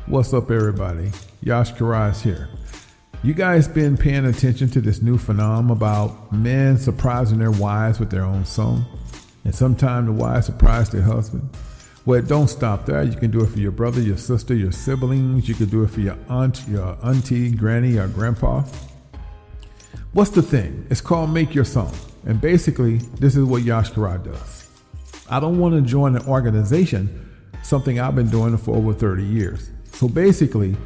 What's up, everybody? Yash Karaj here. You guys been paying attention to this new phenomenon about men surprising their wives with their own song? And sometimes the wives surprise their husband? Well, don't stop there. You can do it for your brother, your sister, your siblings. You can do it for your aunt, your auntie, granny, or grandpa. What's the thing? It's called Make Your Song. And basically, this is what Yash Karaj does. I don't want to join an organization, something I've been doing for over 30 years. So basically,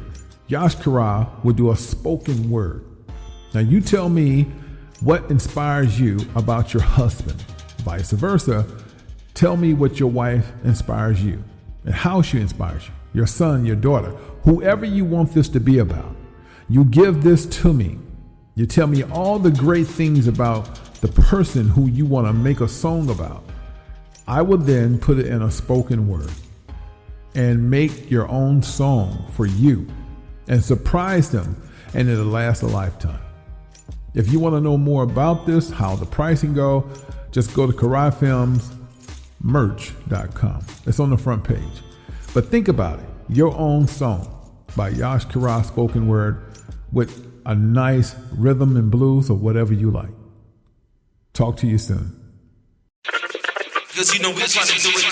Yash Karaj will do a spoken word. Now you tell me what inspires you about your husband. Vice versa, tell me what your wife inspires you and how she inspires you. Your son, your daughter, whoever you want this to be about. You give this to me. You tell me all the great things about the person who you want to make a song about. I will then put it in a spoken word and make your own song for you and surprise them, and it'll last a lifetime. If you want to know more about this, how the pricing go, just go to KarajFilmsMerch.com. It's on the front page. But think about it. Your own song by Yash Karaj, spoken word, with a nice rhythm and blues or whatever you like. Talk to you soon. Cause you know we're trying to do it.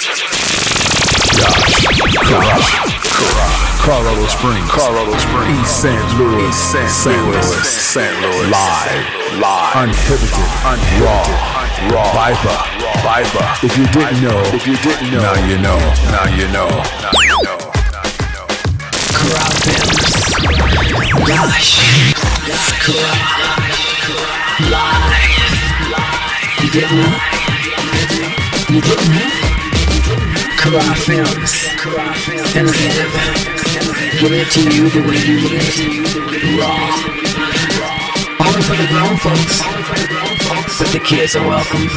Colorado Springs, East St. Louis, St. Louis, live, uninhibited, raw, Viper. If you didn't know, now you know. Karaj Films, Yash Karaj, live. You didn't know? You didn't know? Karaj Films, innovative. Give it to you the way you live. Raw. Only for the grown folks. But the kids are welcome.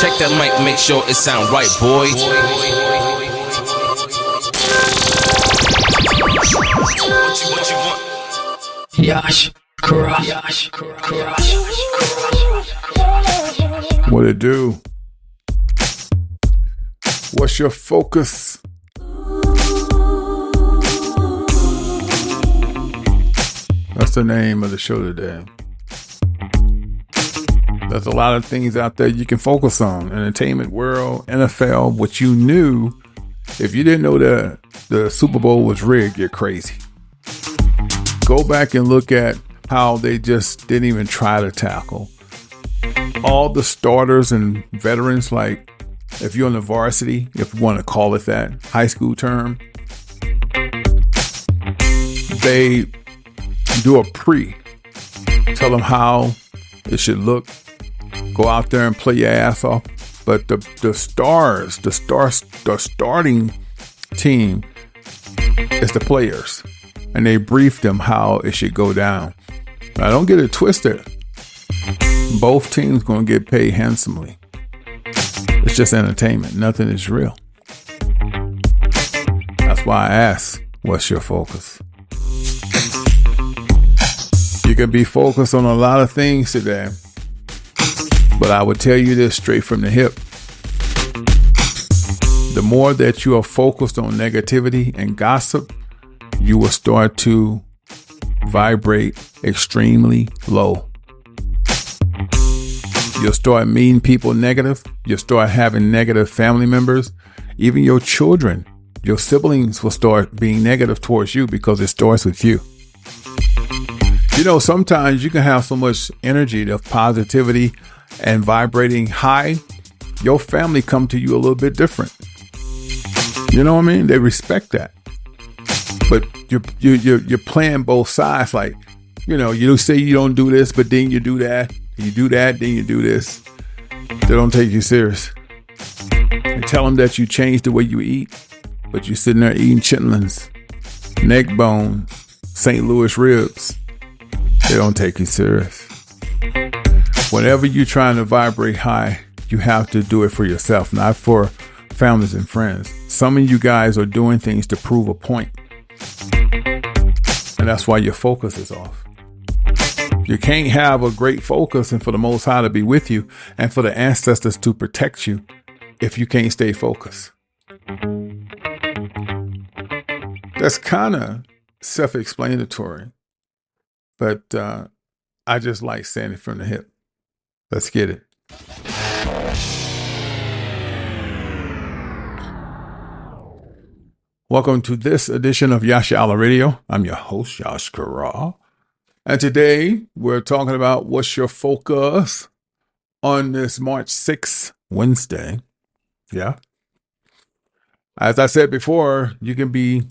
Check that mic, make sure it sound right, boys. What you want? Yash Karaj. What it do? What's your focus? That's the name of the show today. There's a lot of things out there you can focus on. Entertainment world, NFL, what you knew. If you didn't know that the Super Bowl was rigged, you're crazy. Go back and look at how they just didn't even try to tackle all the starters and veterans. Like if you're on the varsity, if you want to call it that, high school term, they do a tell them how it should look, go out there and play your ass off. But the starting team is the players, and they brief them how it should go down. Now don't get it twisted. Both teams going to get paid handsomely. It's just entertainment. Nothing is real. That's why I ask, what's your focus? You can be focused on a lot of things today, but I would tell you this straight from the hip. The more that you are focused on negativity and gossip, you will start to vibrate extremely low. You'll start meeting people negative. You'll start having negative family members. Even your children, your siblings will start being negative towards you because it starts with you. You know, sometimes you can have so much energy of positivity and vibrating high. Your family come to you a little bit different. You know what I mean? They respect that. But you're playing both sides. Like, you know, you say you don't do this, but then you do that. You do that, then you do this. They don't take you serious. They tell them that you change the way you eat, but you're sitting there eating chitlins, neck bone, St. Louis ribs. They don't take you serious. Whenever you're trying to vibrate high, you have to do it for yourself, not for families and friends. Some of you guys are doing things to prove a point. And that's why your focus is off. You can't have a great focus and for the Most High to be with you and for the ancestors to protect you if you can't stay focused. That's kind of self-explanatory, but I just like saying it from the hip. Let's get it. Welcome to this edition of Yasha Allah Radio. I'm your host, Yash Kara. And today we're talking about what's your focus on this March 6th, Wednesday. Yeah. As I said before, you can be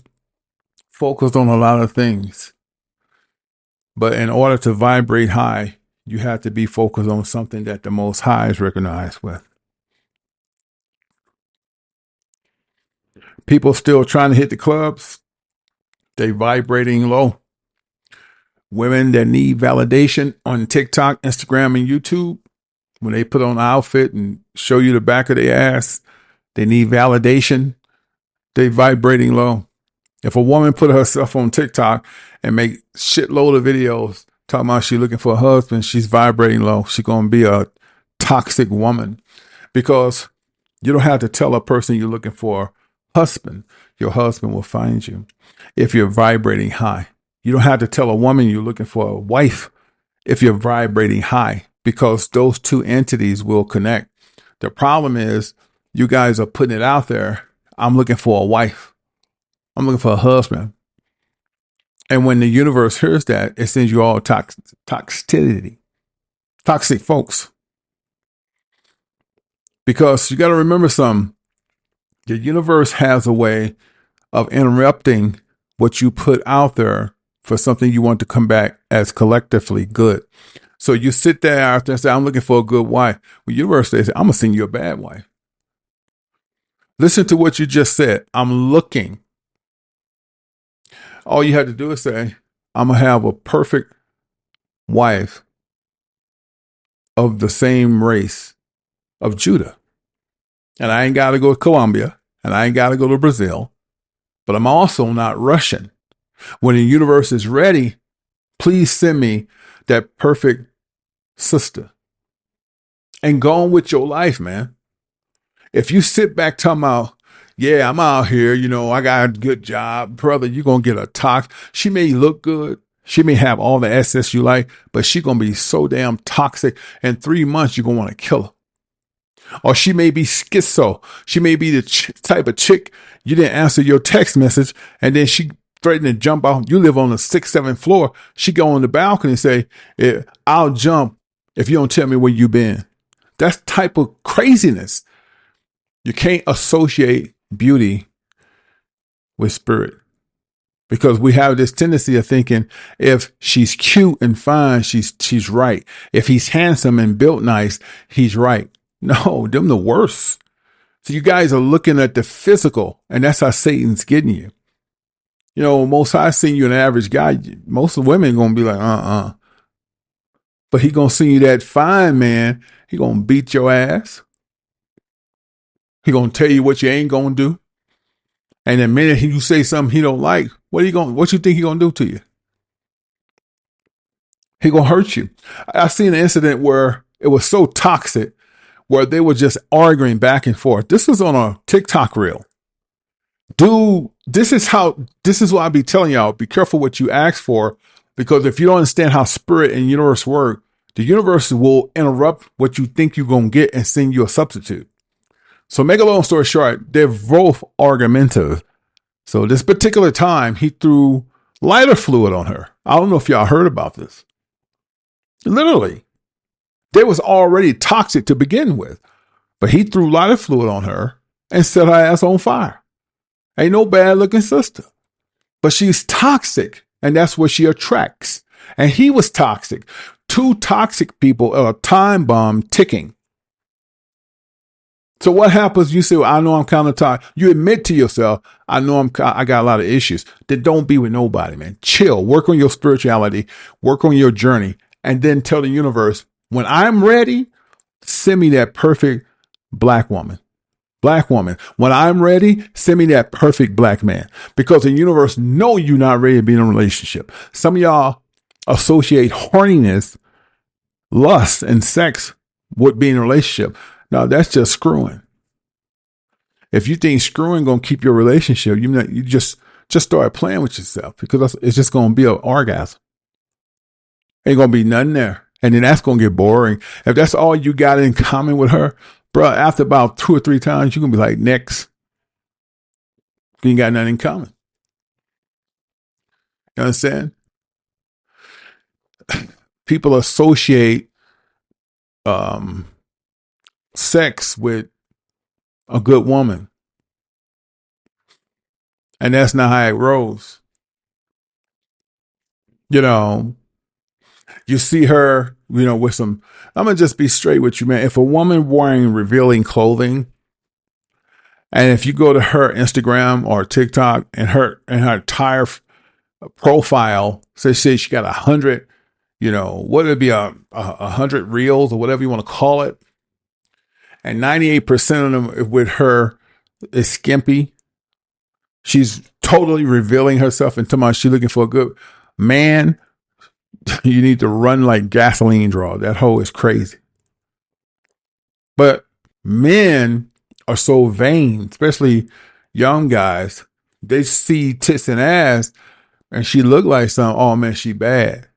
focused on a lot of things. But in order to vibrate high, you have to be focused on something that the Most High is recognized with. People still trying to hit the clubs, they vibrating low. Women that need validation on TikTok, Instagram, and YouTube, when they put on an outfit and show you the back of their ass, they need validation. They vibrating low. If a woman put herself on TikTok and make shitload of videos talking about she looking for a husband, she's vibrating low. She's going to be a toxic woman, because you don't have to tell a person you're looking for a husband. Your husband will find you if you're vibrating high. You don't have to tell a woman you're looking for a wife if you're vibrating high, because those two entities will connect. The problem is you guys are putting it out there. I'm looking for a wife. I'm looking for a husband. And when the universe hears that, it sends you all toxicity, toxic folks. Because you got to remember something. The universe has a way of interrupting what you put out there for something you want to come back as collectively good. So you sit there after and say, I'm looking for a good wife. Well, universe says, I'm going to send you a bad wife. Listen to what you just said. I'm looking. All you had to do is say, I'm going to have a perfect wife of the same race of Judah. And I ain't got to go to Colombia, and I ain't got to go to Brazil, but I'm also not Russian. When the universe is ready, please send me that perfect sister. And go on with your life, man. If you sit back talking about, yeah, I'm out here, I got a good job, brother, you're going to get a tox. She may look good. She may have all the assets you like, but she's going to be so damn toxic. In 3 months, you're going to want to kill her. Or she may be schizo. She may be the type of chick, you didn't answer your text message, and then she threatened to jump out. You live on the 6th, 7th floor. She go on the balcony and say, I'll jump if you don't tell me where you been. That's type of craziness. You can't associate beauty with spirit, because we have this tendency of thinking if she's cute and fine, she's right. If he's handsome and built nice, he's right. No, them the worst. So you guys are looking at the physical, and that's how Satan's getting you. Most I seen you an average guy, most of the women going to be like, But he going to see you that fine man. He going to beat your ass. He going to tell you what you ain't going to do. And the minute you say something he don't like, what you think he going to do to you? He going to hurt you. I seen an incident where it was so toxic, where they were just arguing back and forth. This was on a TikTok reel. Dude, this is what I be telling y'all. Be careful what you ask for, because if you don't understand how spirit and universe work, the universe will interrupt what you think you're going to get and send you a substitute. So make a long story short, they're both argumentative. So this particular time, he threw lighter fluid on her. I don't know if y'all heard about this. Literally, they was already toxic to begin with, but he threw lighter fluid on her and set her ass on fire. Ain't no bad looking sister, but she's toxic, and that's what she attracts. And he was toxic. Two toxic people are a time bomb ticking. So what happens? You say, well, I know I'm kind of tired. You admit to yourself, I know I got a lot of issues. Then don't be with nobody, man. Chill. Work on your spirituality. Work on your journey. And then tell the universe, when I'm ready, send me that perfect black woman. Black woman. When I'm ready, send me that perfect black man. Because the universe know you're not ready to be in a relationship. Some of y'all associate horniness, lust, and sex with being in a relationship. No, that's just screwing. If you think screwing gonna keep your relationship, you just start playing with yourself, because it's just gonna be an orgasm. Ain't gonna be nothing there, and then that's gonna get boring. If that's all you got in common with her, bro, after about 2 or 3 times, you're gonna be like, next. You ain't got nothing in common. You understand? People associate sex with a good woman, and that's not how it rolls. You know, you see her, with some. I'm gonna just be straight with you, man. If a woman wearing revealing clothing, and if you go to her Instagram or TikTok, and her entire profile says she got 100, what would it be, 100 reels or whatever you want to call it, and 98% of them with her is skimpy. She's totally revealing herself, and talking about she's looking for a good man. You need to run like gasoline draw. That hoe is crazy. But men are so vain, especially young guys. They see tits and ass, and she look like something. Oh man, she bad.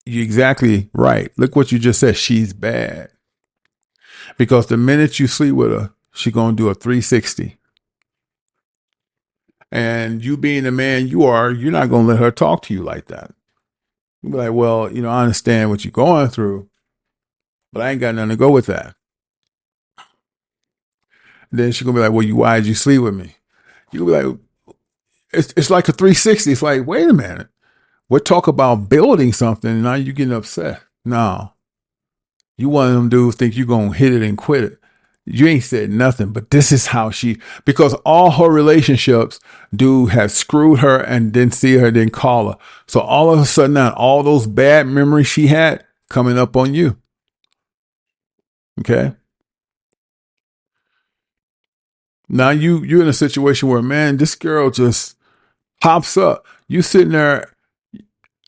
You're exactly right. Look what you just said. She's bad. Because the minute you sleep with her, she gonna do a 360. And you being the man you're not gonna let her talk to you like that. You'll be like, well, I understand what you're going through, but I ain't got nothing to go with that. Then she's gonna be like, well, why did you sleep with me? You'll be like, it's like a 360. It's like, wait a minute. We're talking about building something, and now you're getting upset. No. You one of them dudes think you're gonna hit it and quit it. You ain't said nothing, but this is how because all her relationships, dude have screwed her and didn't see her, didn't call her. So all of a sudden now, all those bad memories she had coming up on you. Okay? Now you're in a situation where, man, this girl just pops up. You sitting there,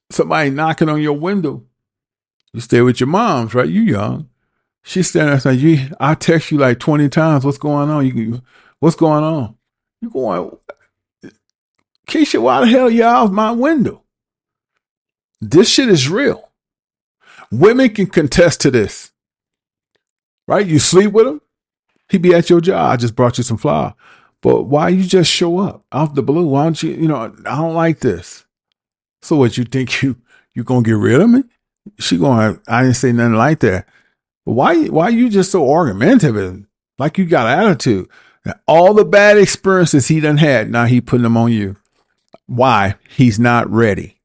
somebody knocking on your window. You stay with your moms, right? You young. She's standing there saying, I text you like 20 times. What's going on? What's going on? You going, Keisha, why the hell you out of my window? This shit is real. Women can contest to this. Right? You sleep with him. He be at your job. I just brought you some flour. But why you just show up out the blue? Why don't you, I don't like this. So what, you think you going to get rid of me? She going, I didn't say nothing like that. But why you just so argumentative and like you got attitude? Now, all the bad experiences he done had, now he putting them on you. Why? He's not ready.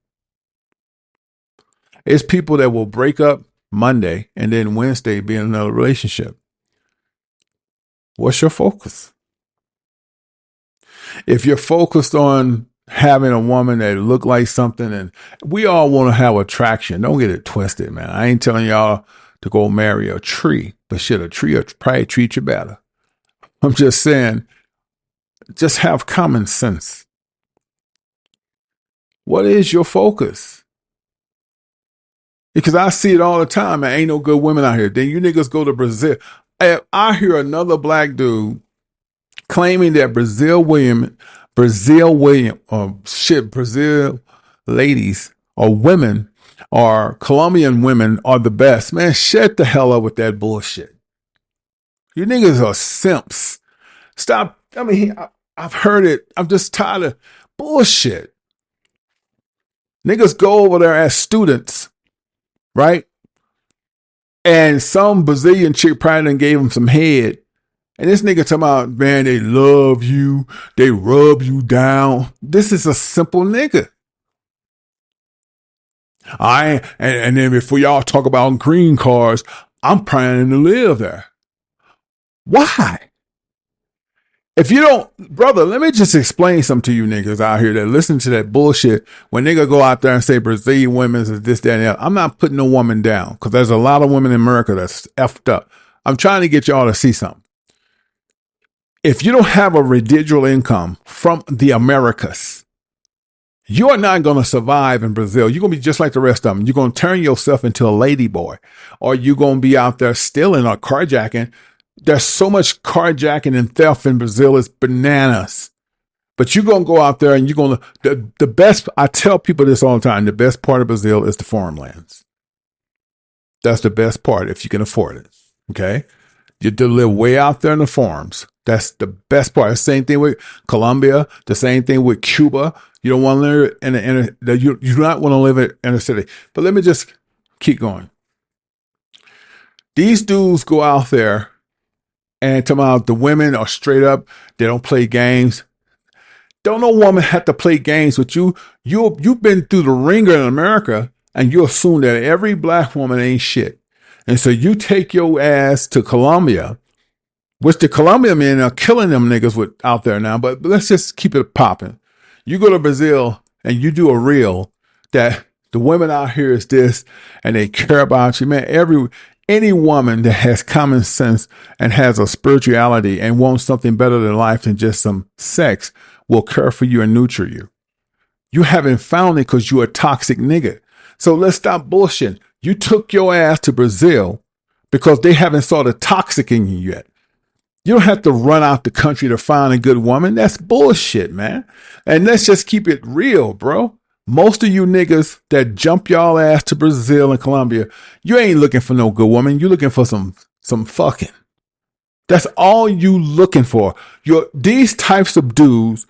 It's people that will break up Monday and then Wednesday be in another relationship. What's your focus? If you're focused on having a woman that look like something, and we all want to have attraction. Don't get it twisted, man. I ain't telling y'all to go marry a tree, but shit, a tree will probably treat you better. I'm just saying, just have common sense. What is your focus? Because I see it all the time, man. Ain't no good women out here. Then you niggas go to Brazil. I hear another black dude claiming that Brazil ladies or women or Colombian women are the best. Man, shut the hell up with that bullshit. You niggas are simps. Stop. I mean, I've heard it. I'm just tired of bullshit. Niggas go over there as students, right? And some Brazilian chick probably done gave him some head. And this nigga talking about, man, they love you. They rub you down. This is a simple nigga. And then before y'all talk about green cards, I'm planning to live there. Why? If you don't, brother, let me just explain something to you niggas out here that listen to that bullshit. When nigga go out there and say Brazilian women is this, that, and that, I'm not putting no woman down because there's a lot of women in America that's effed up. I'm trying to get y'all to see something. If you don't have a residual income from the Americas, you are not going to survive in Brazil. You're going to be just like the rest of them. You're going to turn yourself into a lady boy, or you're going to be out there stealing or carjacking There's so much carjacking and theft in Brazil. It's bananas. But you're going to go out there and you're going to, the best, I tell people this all the time, the best part of Brazil is the farmlands. That's the best part if you can afford it. Okay. You to live way out there in the farms. That's the best part. The same thing with Colombia. The same thing with Cuba. You don't want to live in the inner, you do not want to live in a city. But let me just keep going. These dudes go out there and talk about the women are straight up. They don't play games. Don't no woman have to play games with you. You've been through the ringer in America, and you assume that every black woman ain't shit. And so you take your ass to Colombia, which the Colombian men are killing them niggas out there now. But let's just keep it popping. You go to Brazil and you do a reel that the women out here is this, and they care about you, man. Any woman that has common sense and has a spirituality and wants something better than life than just some sex will care for you and nurture you. You haven't found it because you're a toxic nigga. So let's stop bullshitting. You took your ass to Brazil because they haven't saw the toxic in you yet. You don't have to run out the country to find a good woman. That's bullshit, man. And let's just keep it real, bro. Most of you niggas that jump y'all ass to Brazil and Colombia, you ain't looking for no good woman. You looking for some fucking. That's all you looking for. These types of dudes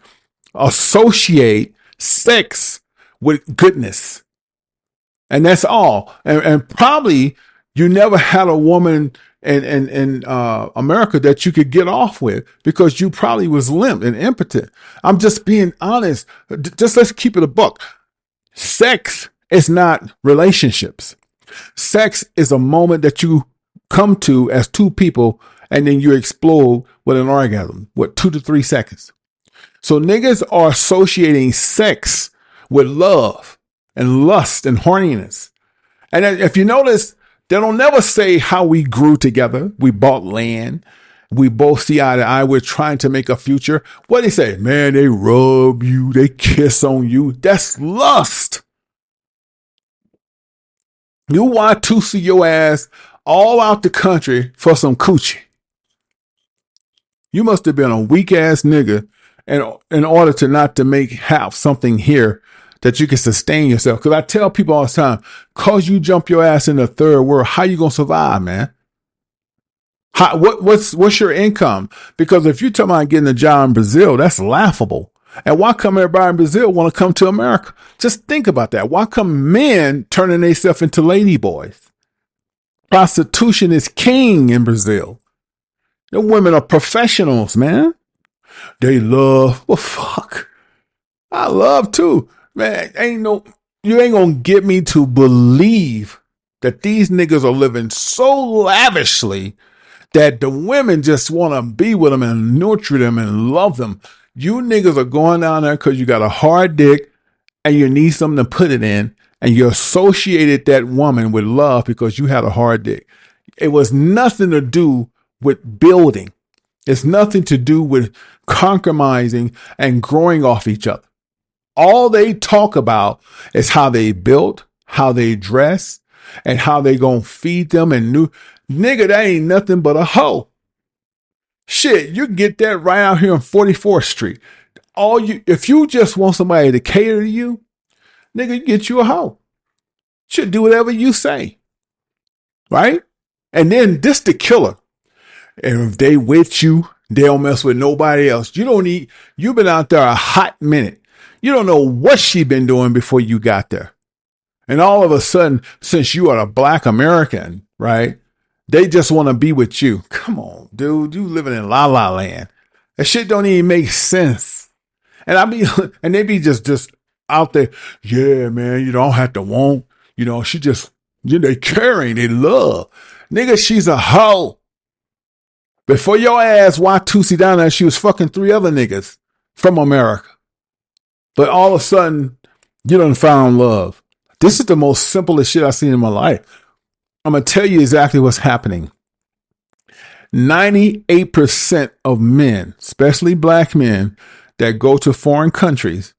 associate sex with goodness. And that's all. And probably you never had a woman in America that you could get off with because you probably was limp and impotent. I'm just being honest. Just let's keep it a buck. Sex is not relationships. Sex is a moment that you come to as two people and then you explode with an orgasm, with 2 to 3 seconds. So niggas are associating sex with love and lust and horniness. And if you notice, they don't never say how we grew together. We bought land. We both see eye to eye. We're trying to make a future. What do they say? Man, they rub you. They kiss on you. That's lust. You want to see your ass all out the country for some coochie. You must have been a weak ass nigga in order to not to have something here that you can sustain yourself. Because I tell people all the time, cause you jump your ass in the third world, how you gonna survive, man? What's your income? Because if you're talking about getting a job in Brazil, that's laughable. And why come everybody in Brazil want to come to America? Just think about that. Why come men turning themselves into lady boys? Prostitution is king in Brazil. The women are professionals, man. They love, well, fuck. I love too. Man, you ain't gonna get me to believe that these niggas are living so lavishly that the women just want to be with them and nurture them and love them. You niggas are going down there because you got a hard dick and you need something to put it in, and you associated that woman with love because you had a hard dick. It was nothing to do with building. It's nothing to do with compromising and growing off each other. All they talk about is how they built, how they dress, and how they gonna feed them and nigga, that ain't nothing but a hoe. Shit, you get that right out here on 44th Street. If you just want somebody to cater to you, nigga, you get you a hoe. Should do whatever you say. Right? And then this the killer. And if they with you, they don't mess with nobody else. You've been out there a hot minute. You don't know what she been doing before you got there. And all of a sudden, since you are a black American, right? They just want to be with you. Come on, dude. You living in La La Land. That shit don't even make sense. And they be just out there. Yeah, man, you don't have to want, she just, they caring, they love. Nigga, she's a hoe. Before your ass Watusi down there, she was fucking 3 other niggas from America. But all of a sudden, you done found love. This is the most simplest shit I've seen in my life. I'm going to tell you exactly what's happening. 98% of men, especially black men, that go to foreign countries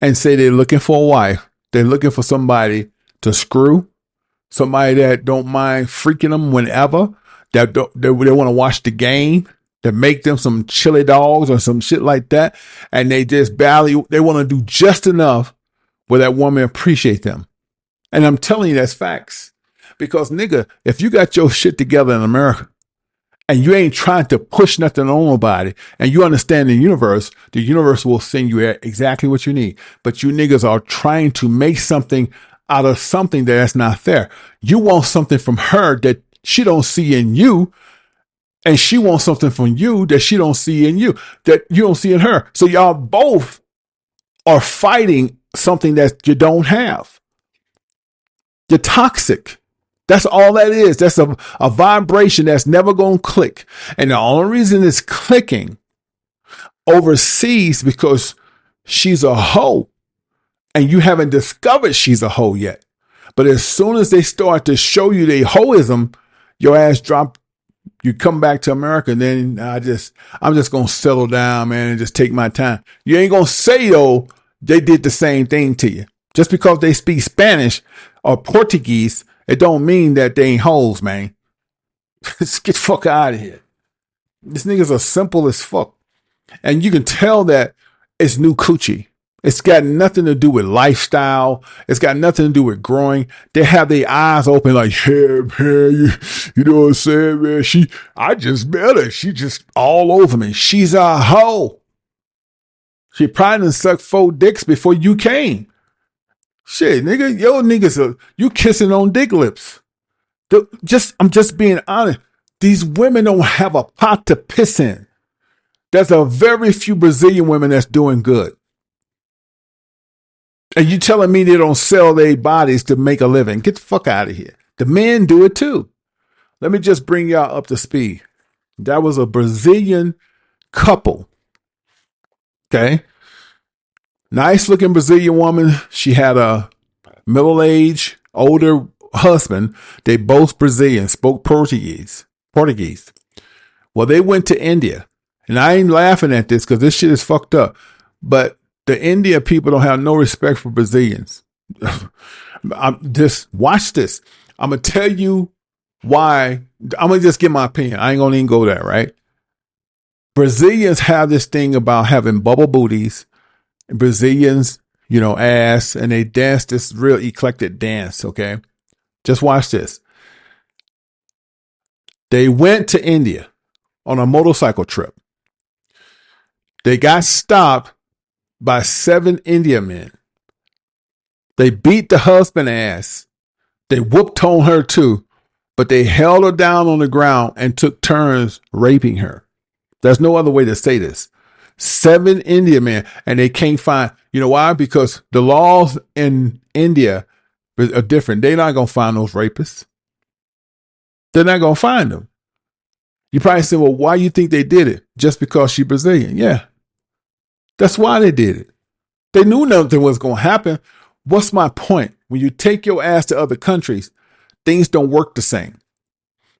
and say they're looking for a wife, they're looking for somebody to screw, somebody that don't mind freaking them whenever, that they want to watch the game, that make them some chili dogs or some shit like that. And they just they want to do just enough where that woman appreciate them. And I'm telling you, that's facts. Because nigga, if you got your shit together in America and you ain't trying to push nothing on nobody and you understand the universe will send you exactly what you need. But you niggas are trying to make something out of something that's not there. You want something from her that she don't see in you, and she wants something from you that she don't see in you, that you don't see in her. So y'all both are fighting something that you don't have. You're toxic. That's all that is. That's a vibration that's never going to click. And the only reason it's clicking overseas because she's a hoe and you haven't discovered she's a hoe yet. But as soon as they start to show you their hoism, your ass drop. You come back to America, and then I'm just going to settle down, man, and just take my time. You ain't going to say, though, they did the same thing to you. Just because they speak Spanish or Portuguese, it don't mean that they ain't hoes, man. Just get the fuck out of here. These niggas are simple as fuck. And you can tell that it's new coochie. It's got nothing to do with lifestyle. It's got nothing to do with growing. They have their eyes open like, yeah, man, you know what I'm saying, man? I just met her. She just all over me. She's a hoe. She probably done sucked 4 dicks before you came. Shit, nigga, yo niggas, you kissing on dick lips. I'm just being honest. These women don't have a pot to piss in. There's a very few Brazilian women that's doing good. And you telling me they don't sell their bodies to make a living? Get the fuck out of here. The men do it too. Let me just bring y'all up to speed. That was a Brazilian couple. Okay. Nice looking Brazilian woman. She had a middle-aged, older husband. They both Brazilian, spoke Portuguese. Well, they went to India. And I ain't laughing at this because this shit is fucked up. But the India people don't have no respect for Brazilians. Just watch this. I'm going to tell you why. I'm going to just give my opinion. I ain't going to even go there, right? Brazilians have this thing about having bubble booties. Brazilians, ass, and they dance this real eclectic dance, okay? Just watch this. They went to India on a motorcycle trip. They got stopped by 7 Indian men. They beat the husband ass. They whooped on her too, but they held her down on the ground and took turns raping her. There's no other way to say this. 7 Indian men, and they can't find, you know why? Because the laws in India are different. They're not going to find those rapists. They're not going to find them. You probably say, well, why you think they did it? Just because she's Brazilian. Yeah. That's why they did it. They knew nothing was going to happen. What's my point? When you take your ass to other countries, things don't work the same.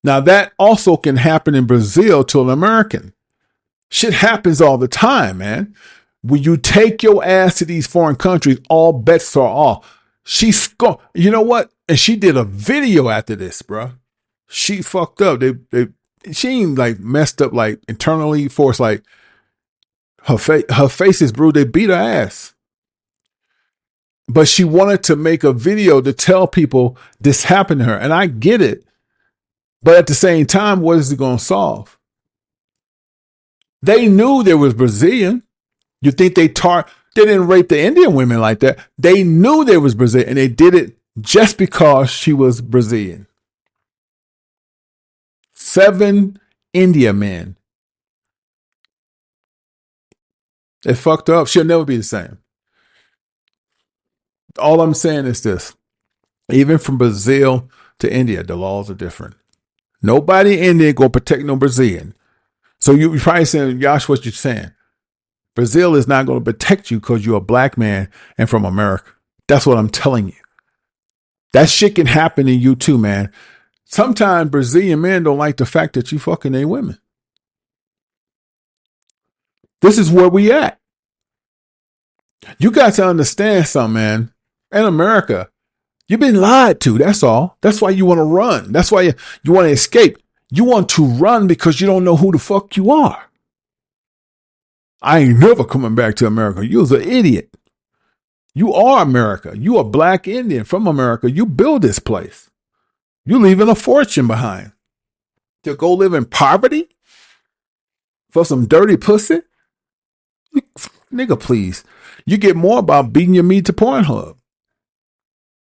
Now, that also can happen in Brazil to an American. Shit happens all the time, man. When you take your ass to these foreign countries, all bets are off. You know what? And she did a video after this, bro. She fucked up. She ain't like messed up like internally for us, like her face is bruised. They beat her ass. But she wanted to make a video to tell people this happened to her. And I get it. But at the same time, what is it going to solve? They knew there was Brazilian. You think they didn't rape the Indian women like that. They knew there was Brazilian, and they did it just because she was Brazilian. 7 India men. They fucked up. She'll never be the same. All I'm saying is this. Even from Brazil to India, the laws are different. Nobody in India going to protect no Brazilian. So you're probably saying, Josh, what you're saying. Brazil is not going to protect you because you're a black man and from America. That's what I'm telling you. That shit can happen in you too, man. Sometimes Brazilian men don't like the fact that you fucking ain't women. This is where we at. You got to understand something, man. In America, you've been lied to. That's all. That's why you want to run. That's why you want to escape. You want to run because you don't know who the fuck you are. I ain't never coming back to America. You was an idiot. You are America. You a black Indian from America. You build this place. You leaving a fortune behind to go live in poverty for some dirty pussy? Nigga, please. You get more about beating your meat to Pornhub.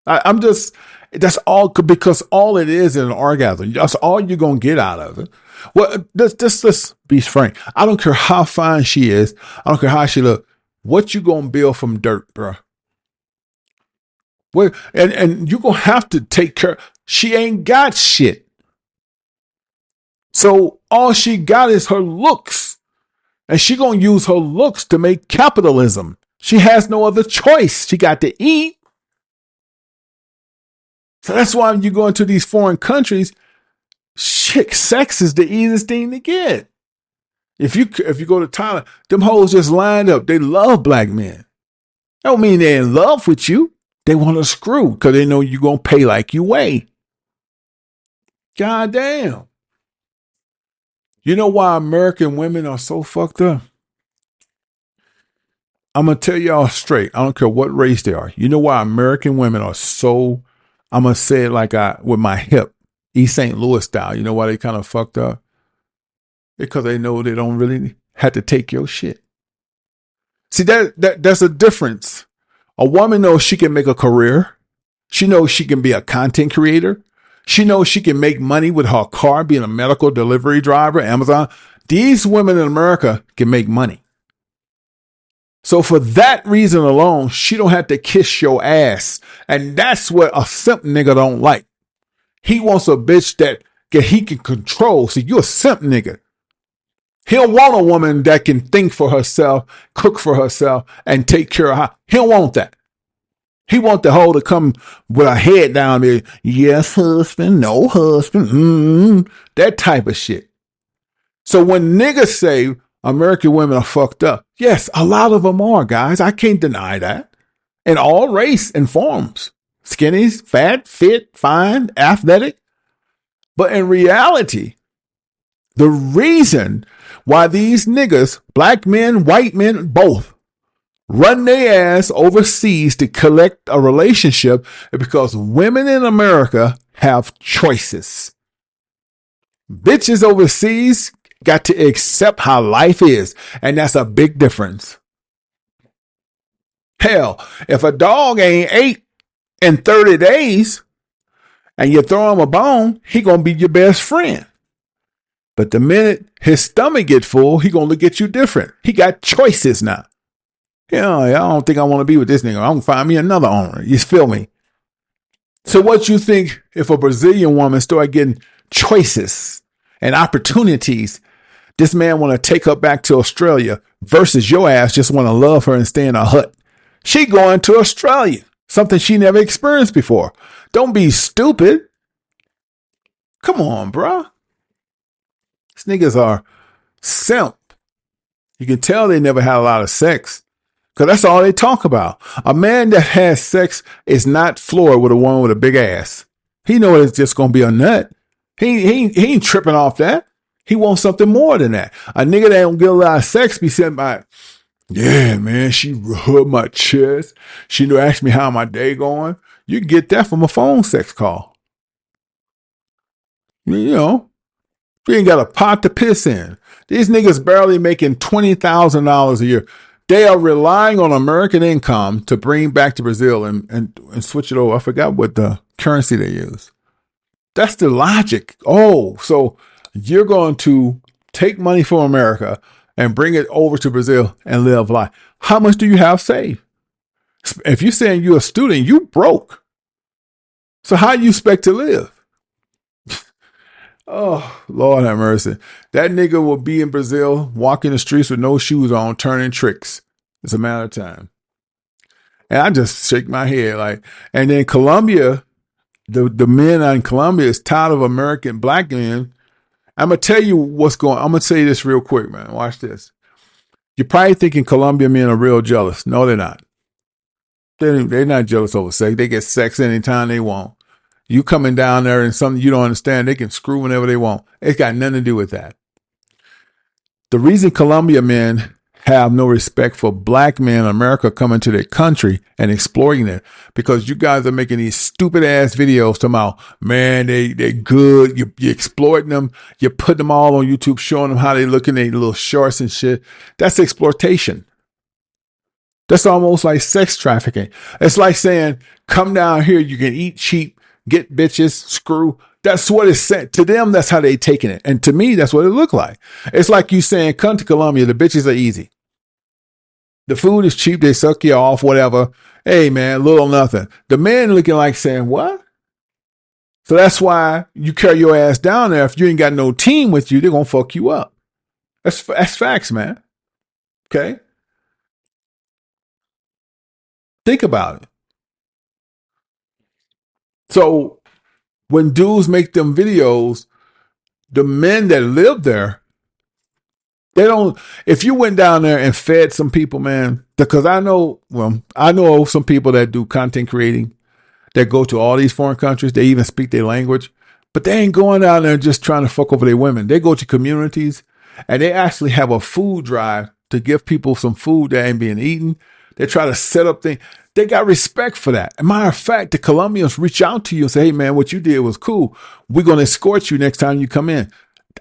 That's all because all it is an orgasm. That's all you're going to get out of it. Well, let's be frank. I don't care how fine she is. I don't care how she look. What you going to build from dirt, bro? Well, and you're going to have to take care. She ain't got shit. So all she got is her looks. And she going to use her looks to make capitalism. She has no other choice. She got to eat. So that's why when you go into these foreign countries, shit, sex is the easiest thing to get. If you go to Thailand, them hoes just lined up. They love black men. That don't mean they're in love with you. They want to screw because they know you're going to pay like you weigh. God damn. You know why American women are so fucked up? I'm going to tell y'all straight. I don't care what race they are. You know why American women are so, I'm going to say it like with my hip, East St. Louis style. You know why they kind of fucked up? Because they know they don't really have to take your shit. See, that's a difference. A woman knows she can make a career. She knows she can be a content creator. She knows she can make money with her car, being a medical delivery driver, Amazon. These women in America can make money. So for that reason alone, she don't have to kiss your ass. And that's what a simp nigga don't like. He wants a bitch that he can control. See, you a simp nigga. He don't want a woman that can think for herself, cook for herself, and take care of her. He don't want that. He want the hoe to come with her head down there. Yes, husband. No, husband. That type of shit. So when niggas say American women are fucked up, yes, a lot of them are, guys. I can't deny that. In all race and forms. Skinnies, fat, fit, fine, athletic. But in reality, the reason why these niggas, black men, white men, both, run their ass overseas to collect a relationship is because women in America have choices. Bitches overseas got to accept how life is, and that's a big difference. Hell, if a dog ain't ate in 30 days and you throw him a bone, he gonna be your best friend. But the minute his stomach get full, he gonna look at you different. He got choices now. Yeah, I don't think I want to be with this nigga. I'm gonna find me another owner. You feel me? So what you think if a Brazilian woman start getting choices and opportunities, this man want to take her back to Australia versus your ass just want to love her and stay in a hut? She going to Australia, something she never experienced before. Don't be stupid. Come on, bro. These niggas are simp. You can tell they never had a lot of sex. Because that's all they talk about. A man that has sex is not floored with a woman with a big ass. He knows it's just going to be a nut. He ain't tripping off that. He wants something more than that. A nigga that don't get a lot of sex be saying, yeah, man, she rubbed my chest. She asked me how my day going. You can get that from a phone sex call. You know, you ain't got a pot to piss in. These niggas barely making $20,000 a year. They are relying on American income to bring back to Brazil and switch it over. I forgot what the currency they use. That's the logic. Oh, so you're going to take money from America and bring it over to Brazil and live life. How much do you have saved? If you're saying you're a student, you broke. So how do you expect to live? Oh, Lord have mercy. That nigga will be in Brazil, walking the streets with no shoes on, turning tricks. It's a matter of time. And I just shake my head and then Colombia, the men in Colombia is tired of American black men. I'm going to tell you what's going on. I'm going to say this real quick, man. Watch this. You're probably thinking Colombian men are real jealous. No, they're not. They're not jealous over sex. They get sex anytime they want. You coming down there and something you don't understand, they can screw whenever they want. It's got nothing to do with that. The reason Colombia men have no respect for black men in America coming to their country and exploiting it, because you guys are making these stupid ass videos talking about, man, they're good. You're exploiting them. You're putting them all on YouTube, showing them how they look in their little shorts and shit. That's exploitation. That's almost like sex trafficking. It's like saying, come down here, you can eat cheap, get bitches, screw. That's what it's said. To them, that's how they taking it. And to me, that's what it looked like. It's like you saying, come to Colombia, the bitches are easy. The food is cheap, they suck you off, whatever. Hey, man, little nothing. The man looking like saying, what? So that's why you carry your ass down there. If you ain't got no team with you, they're going to fuck you up. That's facts, man. Okay? Think about it. So when dudes make them videos, the men that live there, they don't, if you went down there and fed some people, man, because I know some people that do content creating that go to all these foreign countries. They even speak their language, but they ain't going down there just trying to fuck over their women. They go to communities and they actually have a food drive to give people some food that ain't being eaten. They try to set up things. They got respect for that. As a matter of fact, the Colombians reach out to you and say, hey, man, what you did was cool. We're going to escort you next time you come in.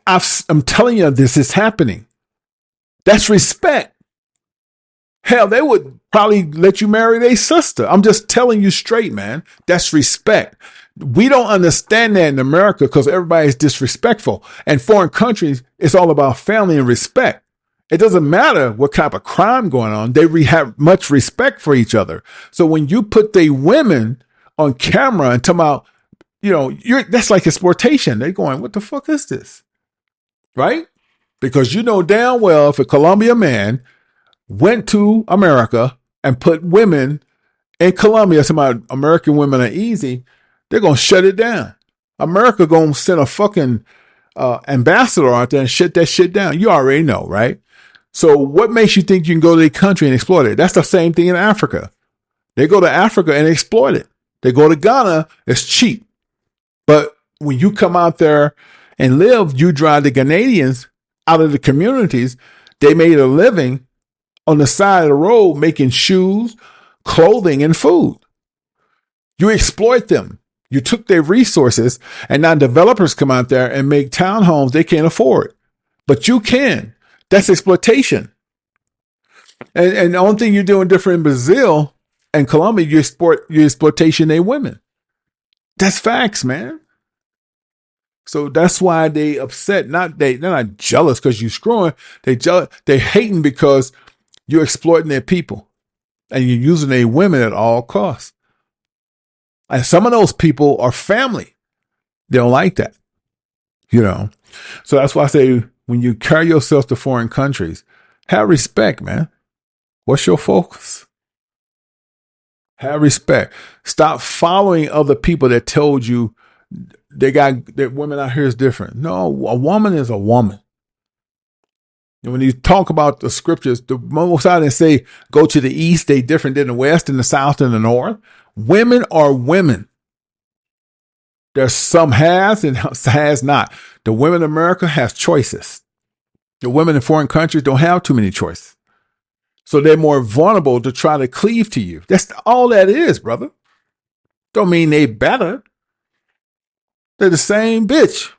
I'm telling you, this is happening. That's respect. Hell, they would probably let you marry their sister. I'm just telling you straight, man. That's respect. We don't understand that in America because everybody's disrespectful. And foreign countries, it's all about family and respect. It doesn't matter what type of crime going on. They have much respect for each other. So when you put the women on camera and talk about, that's like exploitation. They're going, what the fuck is this? Right? Because you know damn well if a Colombian man went to America and put women in Colombia, some American women are easy, they're going to shut it down. America going to send a fucking ambassador out there and shut that shit down. You already know, right? So what makes you think you can go to their country and exploit it? That's the same thing in Africa. They go to Africa and exploit it. They go to Ghana, it's cheap. But when you come out there and live, you drive the Ghanaians out of the communities. They made a living on the side of the road making shoes, clothing, and food. You exploit them. You took their resources, and now developers come out there and make townhomes they can't afford. But you can. That's exploitation. And the only thing you're doing different in Brazil and Colombia, you exploitation they women. That's facts, man. So that's why they upset. They're not jealous because you're screwing. They hating because you're exploiting their people and you're using their women at all costs. And some of those people are family. They don't like that, So that's why I say when you carry yourself to foreign countries, have respect, man. What's your focus? Have respect. Stop following other people that told you that women out here is different. No, a woman is a woman. And when you talk about the scriptures, the most I didn't say go to the east, they different than the west and the south and the north. Women are women. There's some has and has not. The women in America has choices. The women in foreign countries don't have too many choices. So they're more vulnerable to try to cleave to you. That's all that is, brother. Don't mean they better. They're the same bitch.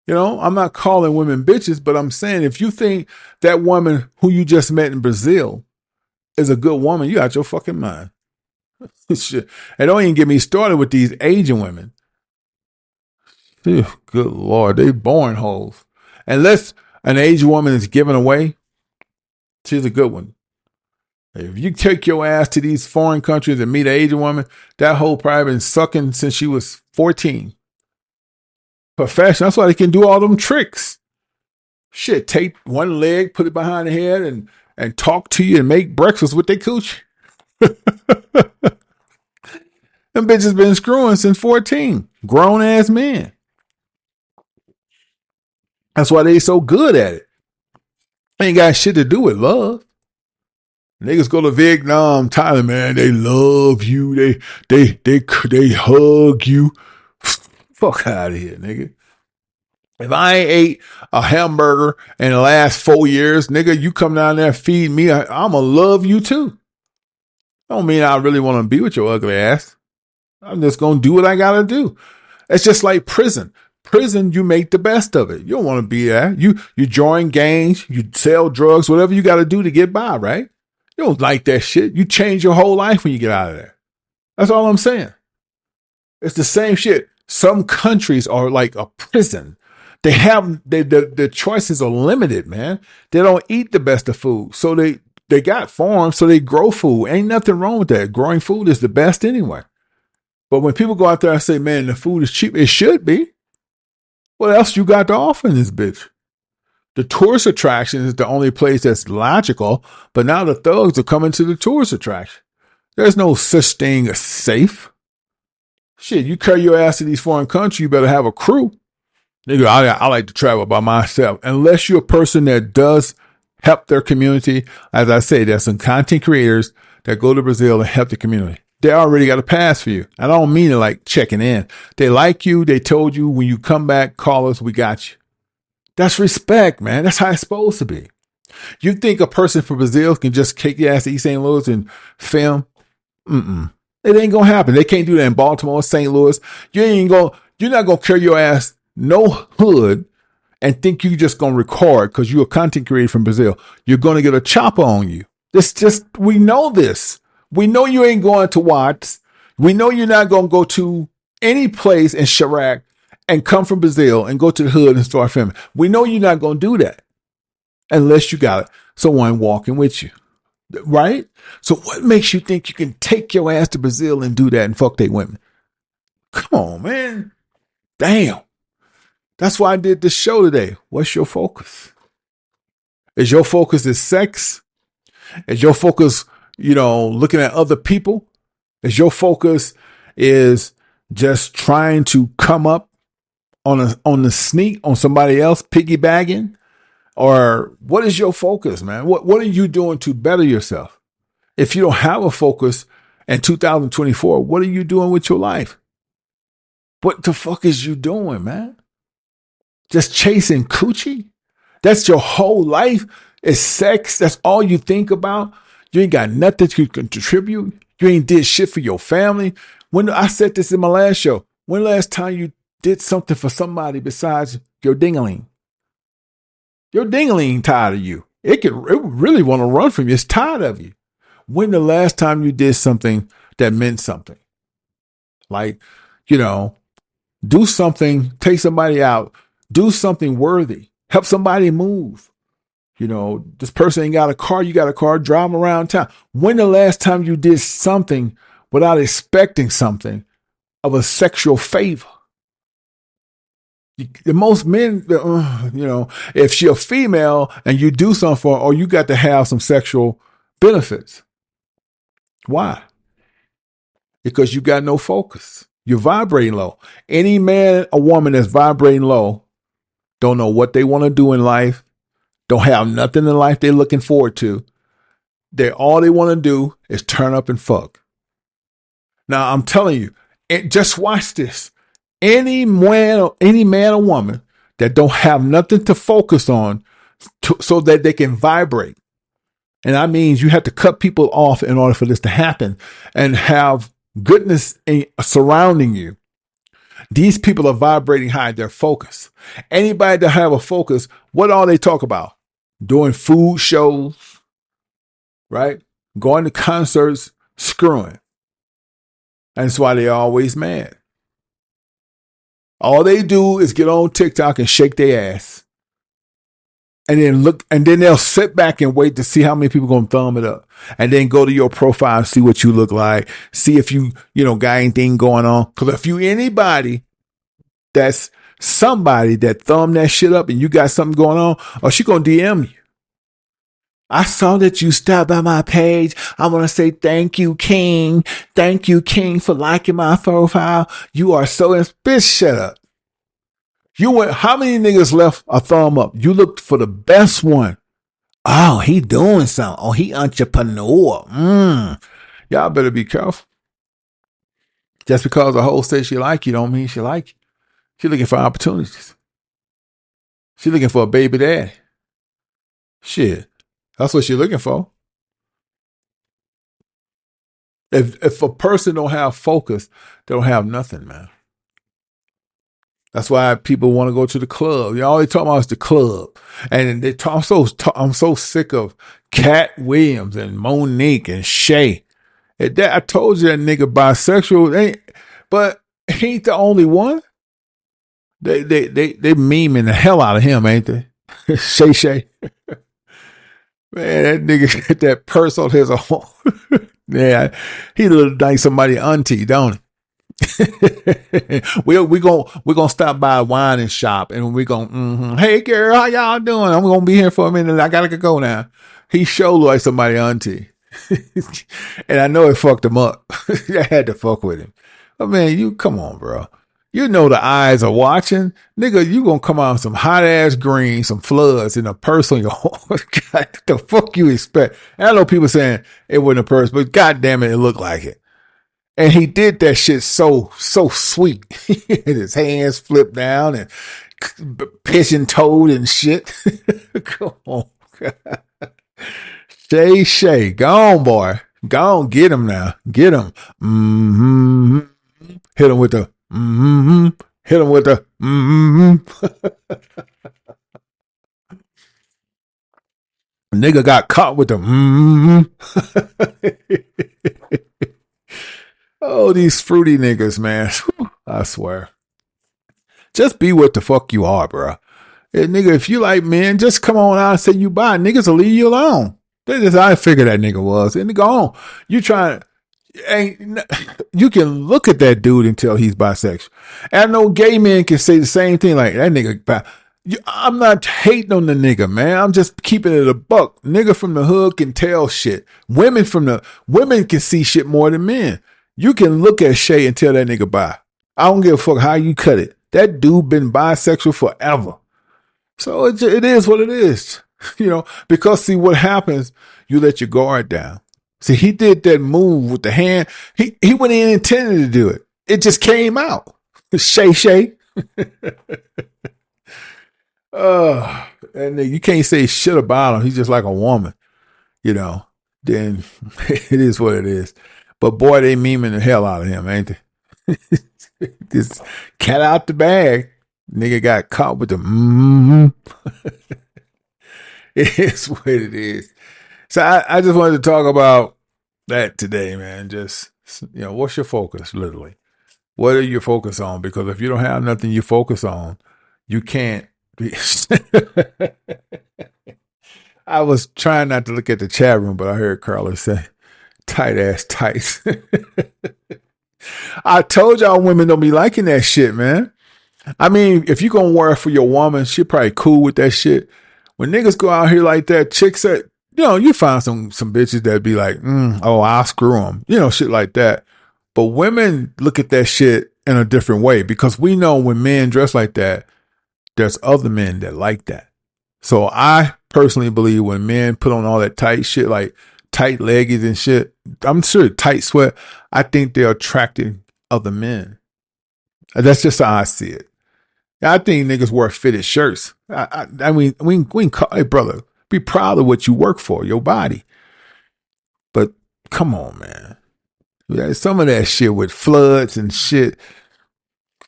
I'm not calling women bitches, but I'm saying if you think that woman who you just met in Brazil is a good woman, you out your fucking mind. Shit. And don't even get me started with these Asian women. Good Lord, they born hoes. Unless an Asian woman is given away, she's a good one. If you take your ass to these foreign countries and meet an Asian woman, that hoe probably been sucking since she was 14. Professional. That's why they can do all them tricks. Shit, take one leg, put it behind the head, and talk to you and make breakfast with their coochie. Them bitches been screwing since 14. Grown ass men. That's why they so good at it. Ain't got shit to do with love. Niggas go to Vietnam, Thailand, man. They love you. They hug you. Fuck out of here, nigga. If I ain't ate a hamburger in the last 4 years, nigga, you come down there and feed me, I'm gonna love you too. Don't mean I really want to be with your ugly ass. I'm just gonna do what I gotta do. It's just like prison. Prison, you make the best of it. You don't want to be there. You join gangs, you sell drugs, whatever you got to do to get by, right? You don't like that shit. You change your whole life when you get out of there. That's all I'm saying. It's the same shit. Some countries are like a prison. They have the choices are limited, man. They don't eat the best of food, so they got farms, so they grow food. Ain't nothing wrong with that. Growing food is the best anyway. But when people go out there and say, "Man, the food is cheap," it should be. What else you got to offer in this bitch? The tourist attraction is the only place that's logical, but now the thugs are coming to the tourist attraction. There's no such thing as safe. Shit, you carry your ass to these foreign countries, you better have a crew. Nigga, I like to travel by myself. Unless you're a person that does help their community. As I say, there's some content creators that go to Brazil and help the community. They already got a pass for you. I don't mean it like checking in. They like you. They told you when you come back, call us. We got you. That's respect, man. That's how it's supposed to be. You think a person from Brazil can just kick your ass to East St. Louis and film? It ain't gonna happen. They can't do that in Baltimore, St. Louis. You're not gonna carry your ass no hood and think you just gonna record because you're a content creator from Brazil. You're gonna get a chopper on you. We know this. We know you ain't going to Watts. We know you're not going to go to any place in Chirac and come from Brazil and go to the hood and start filming. We know you're not going to do that unless you got someone walking with you, right? So what makes you think you can take your ass to Brazil and do that and fuck they women? Come on, man. Damn. That's why I did this show today. What's your focus? Is your focus sex? Is your focus looking at other people? Is your focus is just trying to come up on the sneak on somebody else piggybacking? Or what is your focus, man? What are you doing to better yourself? If you don't have a focus in 2024, what are you doing with your life? What the fuck is you doing, man? Just chasing coochie? That's your whole life? Is sex? That's all you think about? You ain't got nothing you can contribute. You ain't did shit for your family. When I said this in my last show, when the last time you did something for somebody besides your dingaling? Your dingaling tired of you. It really want to run from you. It's tired of you. When the last time you did something that meant something? Like, do something, take somebody out, do something worthy, help somebody move. This person ain't got a car, you got a car, drive them around town. When the last time you did something without expecting something of a sexual favor? The most men, if she's a female and you do something for her, or you got to have some sexual benefits. Why? Because you got no focus. You're vibrating low. Any man or woman that's vibrating low don't know what they want to do in life. Don't have nothing in life they're looking forward to. All they want to do is turn up and fuck. Now, I'm telling you, just watch this. Any man or woman that don't have nothing to focus on so that they can vibrate. And that means you have to cut people off in order for this to happen and have goodness surrounding you. These people are vibrating high. They're focused. Anybody that have a focus, what all they talk about? Doing food shows, right? Going to concerts, screwing. And that's why they're always mad. All they do is get on TikTok and shake their ass. And then they'll sit back and wait to see how many people gonna thumb it up. And then go to your profile and see what you look like. See if you got anything going on. Because if you anybody that's somebody that thumb that shit up and you got something going on, or she gonna DM you. I saw that you stopped by my page. I want to say thank you, King. Thank you, King, for liking my profile. You are so bitch, shut up. How many niggas left a thumb up? You looked for the best one Oh, he doing something. Oh, he entrepreneur. Y'all better be careful. Just because a hoe says she like you don't mean she like you. She looking for opportunities. She looking for a baby daddy. Shit. That's what she looking for. If a person don't have focus, they don't have nothing, man. That's why people want to go to the club. All they talk about is the club. And they talk, I'm so sick of Cat Williams and Monique and Shay. I told you that nigga bisexual, but he ain't the only one. They memeing the hell out of him, ain't they? Shay. Man, that nigga got that purse on his arm. Yeah, he look like somebody auntie, don't he? we're gonna stop by a wine shop and we're gonna hey girl, how y'all doing? I'm gonna be here for a minute. I gotta go now. He sure look like somebody auntie. And I know it fucked him up. I had to fuck with him. But man, you come on, bro. You know the eyes are watching. Nigga, you gonna come out with some hot ass green, some floods in a purse on your God, the fuck you expect? And I know people saying it wasn't a purse, but god damn it looked like it. And he did that shit so sweet. His hands flipped down and pigeon toed and shit. Come on. Shay. Go on, boy. Go on, get him now. Get him. Hit him with the Hit him with the Nigga got caught with the Oh, these fruity niggas, man. I swear. Just be what the fuck you are, bro. Hey, nigga, if you like men, just come on out and say you bi. Niggas will leave you alone. That's just how I figured that nigga was. And go on. You trying you can look at that dude and tell he's bisexual. And I know gay men can say the same thing, like that nigga bi. I'm not hating on the nigga, man. I'm just keeping it a buck. Nigga from the hood can tell shit. Women can see shit more than men. You can look at Shay and tell that nigga bi. I don't give a fuck how you cut it. That dude been bisexual forever. So it is what it is. You know, because see what happens, you let your guard down. See, he did that move with the hand. He wasn't even intending to do it. It just came out. Shay. And you can't say shit about him. He's just like a woman, you know. Then it is what it is. But boy, they memeing the hell out of him, ain't they? This cat out the bag. Nigga got caught with the It is what it is. So I just wanted to talk about that today, man. Just, you know, what's your focus, literally? What are you focused on? Because if you don't have nothing you focus on, you can't be. I was trying not to look at the chat room, but I heard Carla say, tight ass tights. I told y'all women don't be liking that shit, man. I mean, if you gonna wear it for your woman, she probably cool with that shit. When niggas go out here like that, chicks that, you know, you find some bitches that be like, oh, I'll screw them, you know, shit like that. But women look at that shit in a different way because we know when men dress like that, there's other men that like that. So I personally believe when men put on all that tight shit, like tight leggies and shit, I'm sure tight sweat, I think they're attracting other men. That's just how I see it. I think niggas wear fitted shirts. I mean, we can call, hey, brother, be proud of what you work for, your body. But come on, man. Yeah, some of that shit with floods and shit,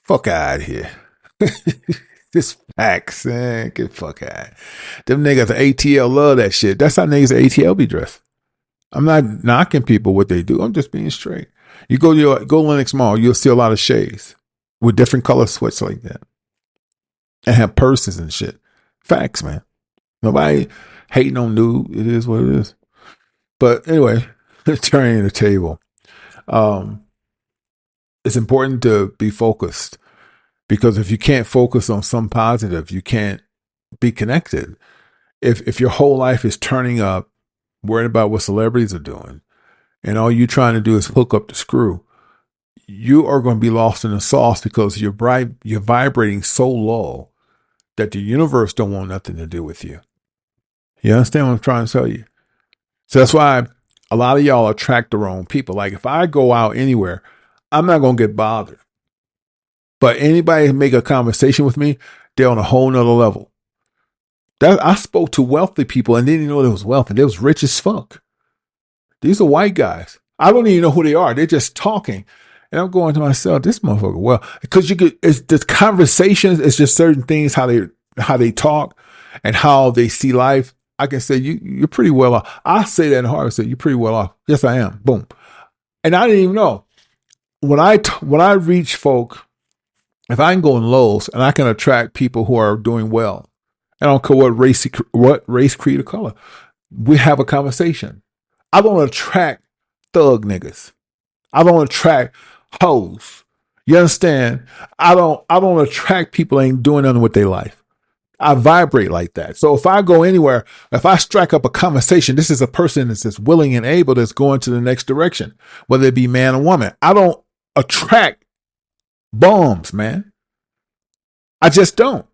fuck out of here. This facts, man. Get fuck out. Them niggas at ATL love that shit. That's how niggas at ATL be dressed. I'm not knocking people what they do. I'm just being straight. You go Lenox Mall, you'll see a lot of shades with different color sweats like that. And have purses and shit. Facts, man. Nobody hating on dude. It is what it is. But anyway, turning the table. It's important to be focused because if you can't focus on some positive, you can't be connected. If your whole life is turning up, worried about what celebrities are doing, and all you're trying to do is hook up the screw, you are going to be lost in the sauce because you're vibrating so low that the universe don't want nothing to do with you. You understand what I'm trying to tell you? So that's why a lot of y'all attract the wrong people. Like if I go out anywhere, I'm not going to get bothered. But anybody who make a conversation with me, they're on a whole nother level. I spoke to wealthy people and didn't even know they was wealthy. They was rich as fuck. These are white guys. I don't even know who they are. They're just talking. And I'm going to myself, this motherfucker, well, because it's the conversations, it's just certain things, how they talk and how they see life. I can say, you're pretty well off. I say that in heart. I say, you're pretty well off. Yes, I am. Boom. And I didn't even know. When I reach folk, if I can go in Lowe's and I can attract people who are doing well, I don't care what race, creed, or color, we have a conversation. I don't attract thug niggas. I don't attract hoes. You understand? I don't attract people who ain't doing nothing with their life. I vibrate like that. So if I go anywhere, if I strike up a conversation, this is a person that's willing and able that's going to the next direction, whether it be man or woman. I don't attract bums, man. I just don't.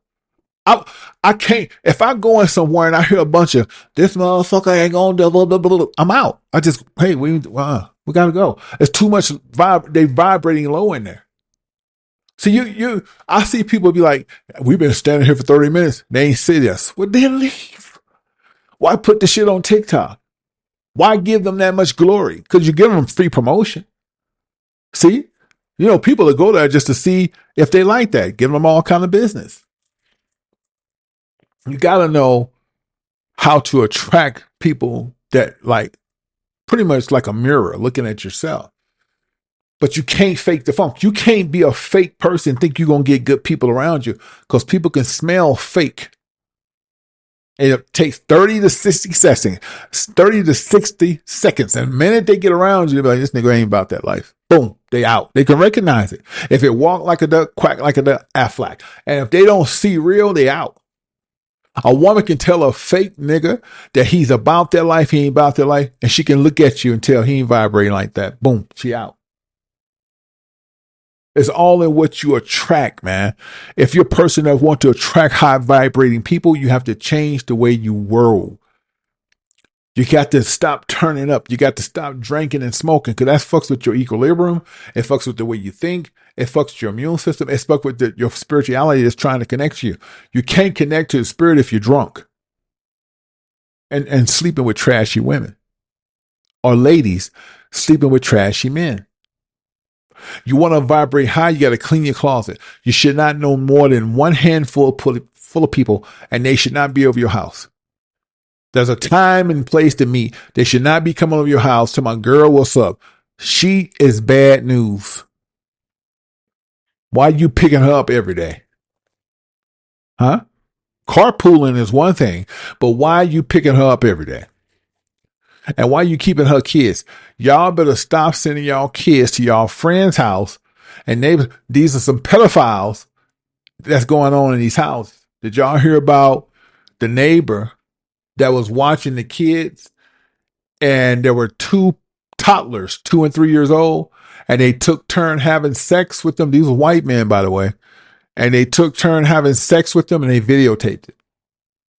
I can't. If I go in somewhere and I hear a bunch of this motherfucker ain't gonna do blah, blah, blah, blah, I'm out. I just, hey, we gotta go. It's too much they vibrating low in there. So I see people be like, we've been standing here for 30 minutes. They ain't see us. Well, then leave. Why put the shit on TikTok? Why give them that much glory? Because you're giving them free promotion. See? People that go there just to see if they like that. Give them all kind of business. You got to know how to attract people that like pretty much like a mirror looking at yourself. But you can't fake the funk. You can't be a fake person and think you're going to get good people around you because people can smell fake. And it takes 30 to 60 seconds. 30 to 60 seconds. And the minute they get around you, they're like, this nigga ain't about that life. Boom, they out. They can recognize it. If it walk like a duck, quack like a duck, Aflac. And if they don't see real, they out. A woman can tell a fake nigga that he's about their life, he ain't about their life, and she can look at you and tell he ain't vibrating like that. Boom, she out. It's all in what you attract, man. If you're a person that want to attract high vibrating people, you have to change the way you whirl. You got to stop turning up. You got to stop drinking and smoking because that fucks with your equilibrium. It fucks with the way you think. It fucks with your immune system. It fucks with your spirituality that's trying to connect to you. You can't connect to the spirit if you're drunk and sleeping with trashy women or ladies sleeping with trashy men. You want to vibrate high, you got to clean your closet. You should not know more than one handful full of people, and they should not be over your house. There's a time and place to meet. They should not be coming over your house to my girl, what's up? She is bad news. Why are you picking her up every day? Huh? Carpooling is one thing, but why are you picking her up every day? And why are you keeping her kids? Y'all better stop sending y'all kids to y'all friend's house. And these are some pedophiles that's going on in these houses. Did y'all hear about the neighbor that was watching the kids? And there were two toddlers, 2 and 3 years old, and they took turn having sex with them. These were white men, by the way. And they took turn having sex with them and they videotaped it.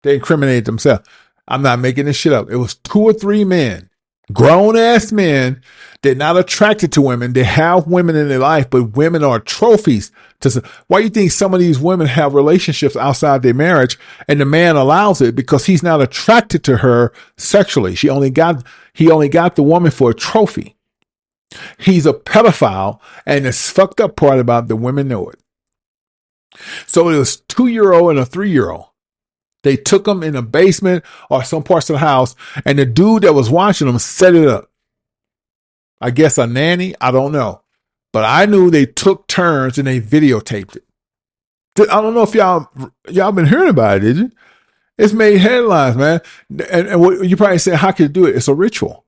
They incriminated themselves. I'm not making this shit up. It was 2 or 3 men, grown ass men. They're not attracted to women. They have women in their life, but women are trophies. Why do you think some of these women have relationships outside their marriage and the man allows it? Because he's not attracted to her sexually. He only got the woman for a trophy. He's a pedophile, and the fucked up part about the women know it. So it was 2-year-old and a 3-year-old. They took them in the basement or some parts of the house, and the dude that was watching them set it up. I guess a nanny, I don't know. But I knew they took turns and they videotaped it. I don't know if y'all been hearing about it, did you? It's made headlines, man. And what you probably say, how can you do it? It's a ritual.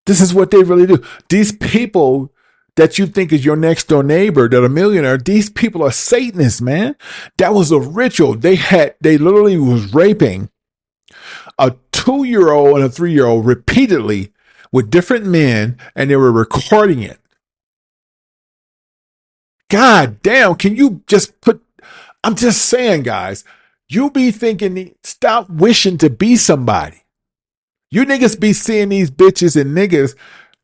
This is what they really do. These people that you think is your next door neighbor that are millionaire, these people are Satanists, man. That was a ritual. They literally was raping a 2-year-old and a 3-year-old repeatedly with different men, and they were recording it. God damn, can you just I'm just saying, guys, You be thinking, stop wishing to be somebody. You niggas be seeing these bitches and niggas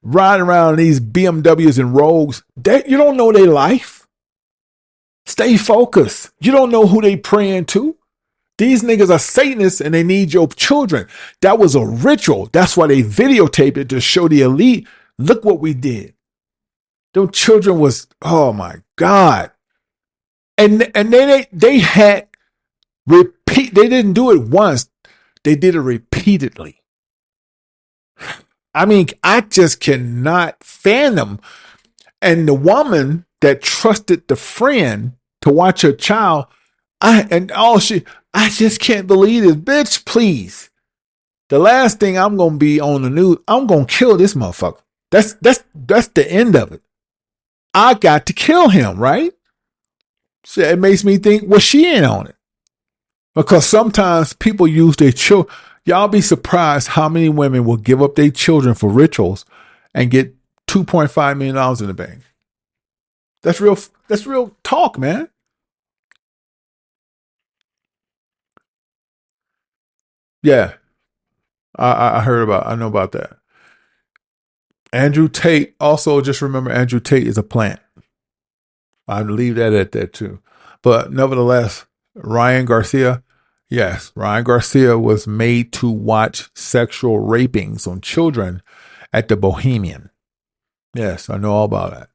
riding around these BMWs and Rogues. You don't know their life. Stay focused. You don't know who they praying to. These niggas are Satanists and they need your children. That was a ritual. That's why they videotaped it to show the elite. Look what we did. Those children was, oh my God. And they had they didn't do it once. They did it repeatedly. I mean, I just cannot fathom. And the woman that trusted the friend to watch her child, I just can't believe this. Bitch, please. The last thing I'm gonna be on the news, I'm gonna kill this motherfucker. That's the end of it. I got to kill him, right? So it makes me think, well, she ain't on it. Because sometimes people use their children. Y'all be surprised how many women will give up their children for rituals and get $2.5 million in the bank. That's real talk, man. Yeah. I know about that. Andrew Tate, also just remember Andrew Tate is a plant. I'd leave that at that too. But nevertheless, Ryan Garcia was made to watch sexual rapings on children at the Bohemian. Yes, I know all about that.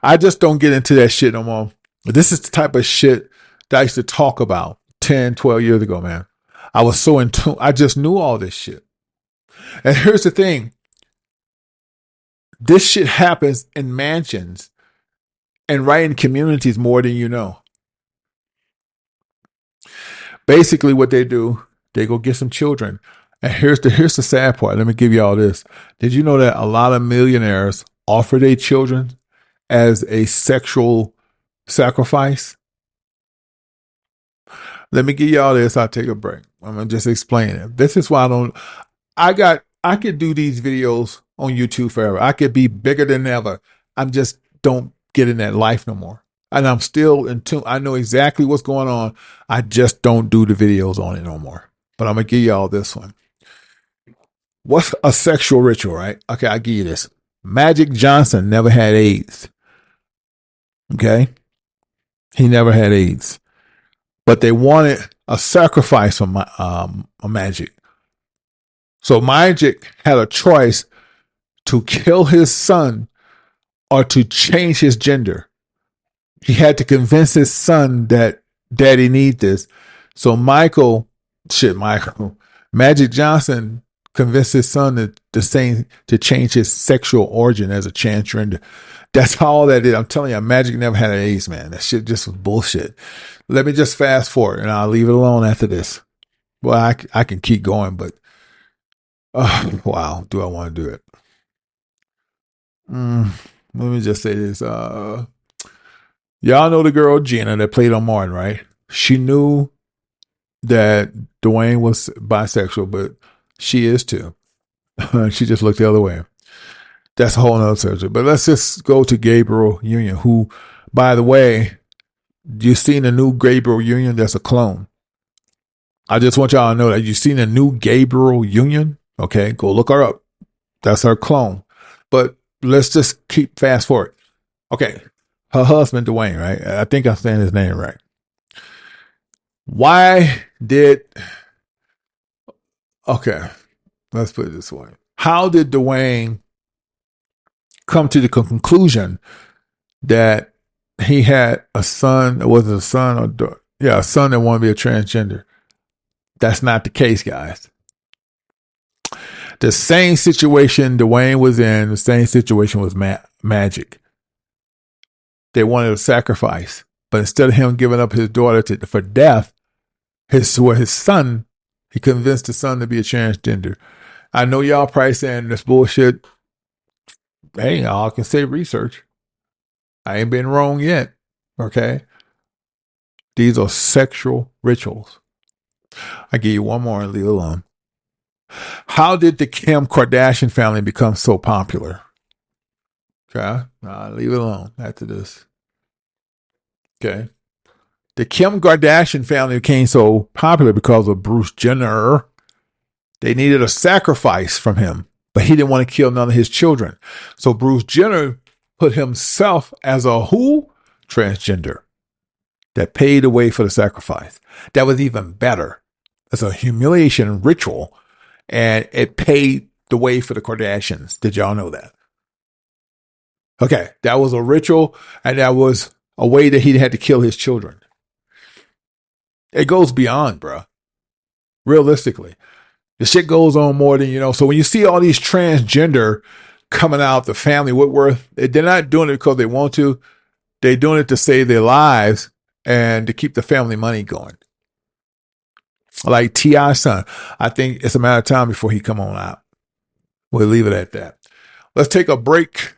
I just don't get into that shit no more. This is the type of shit that I used to talk about 10, 12 years ago, man. I was so in tune. I just knew all this shit. And here's the thing. This shit happens in mansions and right in communities more than you know. Basically what they do, they go get some children. And here's the sad part. Let me give you all this. Did you know that a lot of millionaires offer their children as a sexual sacrifice? Let me give you all this. I'll take a break. I'm going to just explain it. This is why I could do these videos on YouTube forever. I could be bigger than ever. I'm just don't get in that life no more. And I'm still in tune. I know exactly what's going on. I just don't do the videos on it no more. But I'm going to give you all this one. What's a sexual ritual, right? Okay, I'll give you this. Magic Johnson never had AIDS. Okay? He never had AIDS. But they wanted a sacrifice from Magic. So Magic had a choice to kill his son or to change his gender. He had to convince his son that daddy needs this. So Magic Johnson convinced his son to change his sexual origin as a transgender. That's all that is. I'm telling you, Magic never had an AIDS, man. That shit just was bullshit. Let me just fast forward and I'll leave it alone after this. Well, I can keep going, but wow, do I want to do it? Let me just say this. Y'all know the girl Gina that played on Martin, right? She knew that Dwayne was bisexual, but she is too. She just looked the other way. That's a whole nother subject. But let's just go to Gabriel Union, who, by the way, you've seen the new Gabriel Union that's a clone. I just want y'all to know that you've seen the new Gabriel Union. Okay, go look her up. That's her clone. But let's just keep fast forward. Okay, her husband, Dwayne, right? I think I'm saying his name right. Okay, let's put it this way. How did Dwayne come to the conclusion that he had a son, or was it a son or daughter? Yeah, a son that wanted to be a transgender. That's not the case, guys. The same situation Dwayne was in, the same situation was Magic. They wanted a sacrifice, but instead of him giving up his daughter for death, his son, he convinced the son to be a transgender. I know y'all probably saying this bullshit. Hey, all I can say research. I ain't been wrong yet. Okay? These are sexual rituals. I give you one more and leave it alone. How did the Kim Kardashian family become so popular? Okay? I'll leave it alone after this. Okay? The Kim Kardashian family became so popular because of Bruce Jenner. They needed a sacrifice from him, but he didn't want to kill none of his children. So Bruce Jenner put himself as a who? Transgender. That paid the way for the sacrifice. That was even better. It's a humiliation ritual, and it paid the way for the Kardashians. Did y'all know that? Okay, that was a ritual, and that was a way that he had to kill his children. It goes beyond, bruh. Realistically. The shit goes on more than you know. So when you see all these transgender coming out, the family Whitworth, they're not doing it because they want to. They're doing it to save their lives and to keep the family money going. Like T.I.'s son. I think it's a matter of time before he come on out. We'll leave it at that. Let's take a break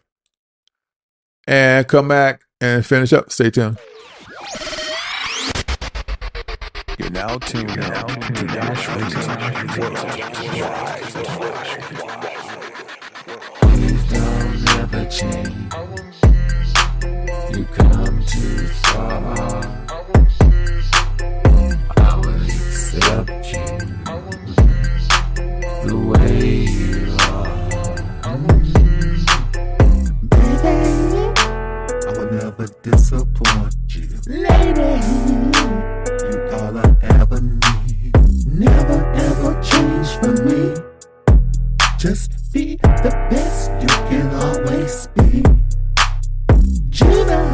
and come back and finish up. Stay tuned. You're now tuned to Dash Radio Please don't never change. You come too far. I will accept you the way you are. Baby, I will never disappoint you. Lady, you all I ever need. Never ever change for me. Just be the best you can always be. Judah,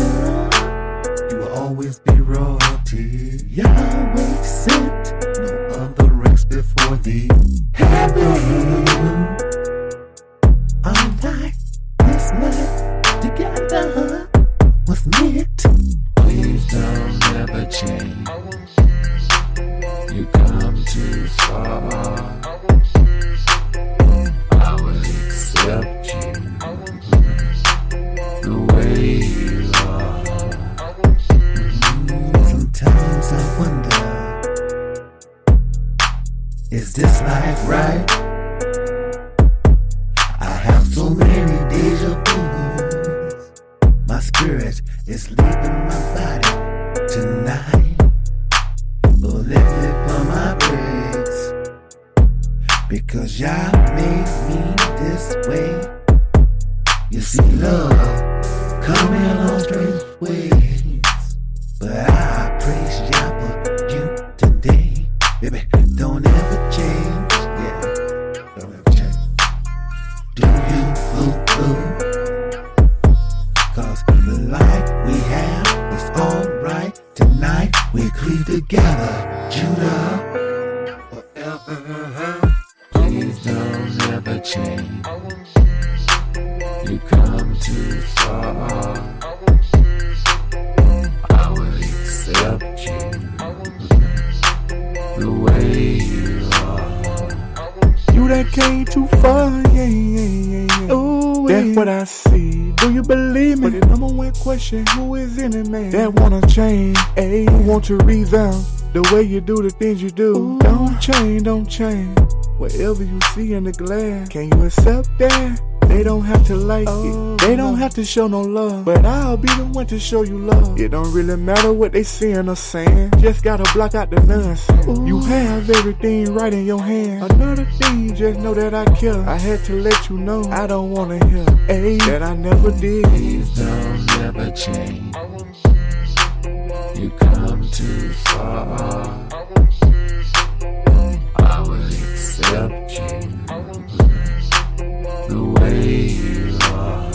you will always be royalty. Yahweh sent no other ranks before thee. Heaven, our life, this life together was meant. Please don't ever change. You come too far. I will accept you the way you are. Sometimes I wonder, is this life right? I have so many deja vus. My spirit is leaving my body tonight. Oh, let me put my brakes, because y'all made me this way. You see love coming on strange ways, but I praise y'all for you today. Baby, don't ever change, yeah, don't ever change. Do you, cause the life we have is alright. Tonight we cleave together, Judah, forever. Please don't ever change. You come too far. I will accept you the way you are. You that came too far, yeah. Ooh, that's what I see. Do you believe me? But the number one question, who is in it, man? That wanna change, ayy, want to revamp the way you do the things you do. Ooh. Don't change. Whatever you see in the glass, can you accept that? They don't have to like it. They don't have to show no love. But I'll be the one to show you love. It don't really matter what they saying or saying. Just gotta block out the nonsense. Ooh. You have everything right in your hand. Another thing, just know that I care. I had to let you know I don't wanna hear that I never did. Please don't ever change. You come too far. I will accept you the way you are.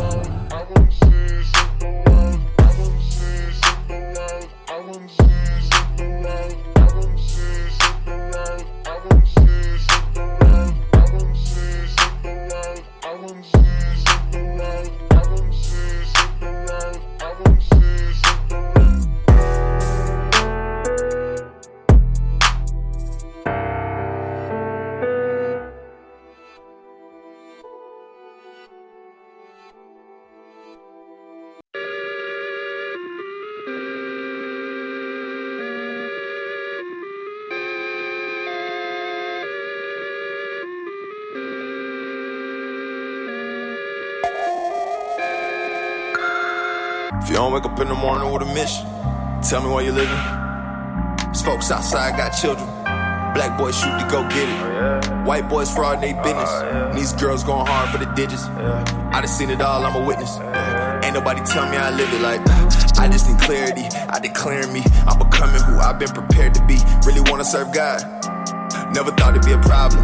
If you don't wake up in the morning with a mission, tell me why you're living. folks outside got children. Black boys shoot to go get it. White boys fraud they business. And these girls going hard for the digits. I done seen it all, I'm a witness. Ain't nobody tell me I live it like I just need clarity, I declare me. I'm becoming who I've been prepared to be. Really wanna serve God. Never thought it'd be a problem.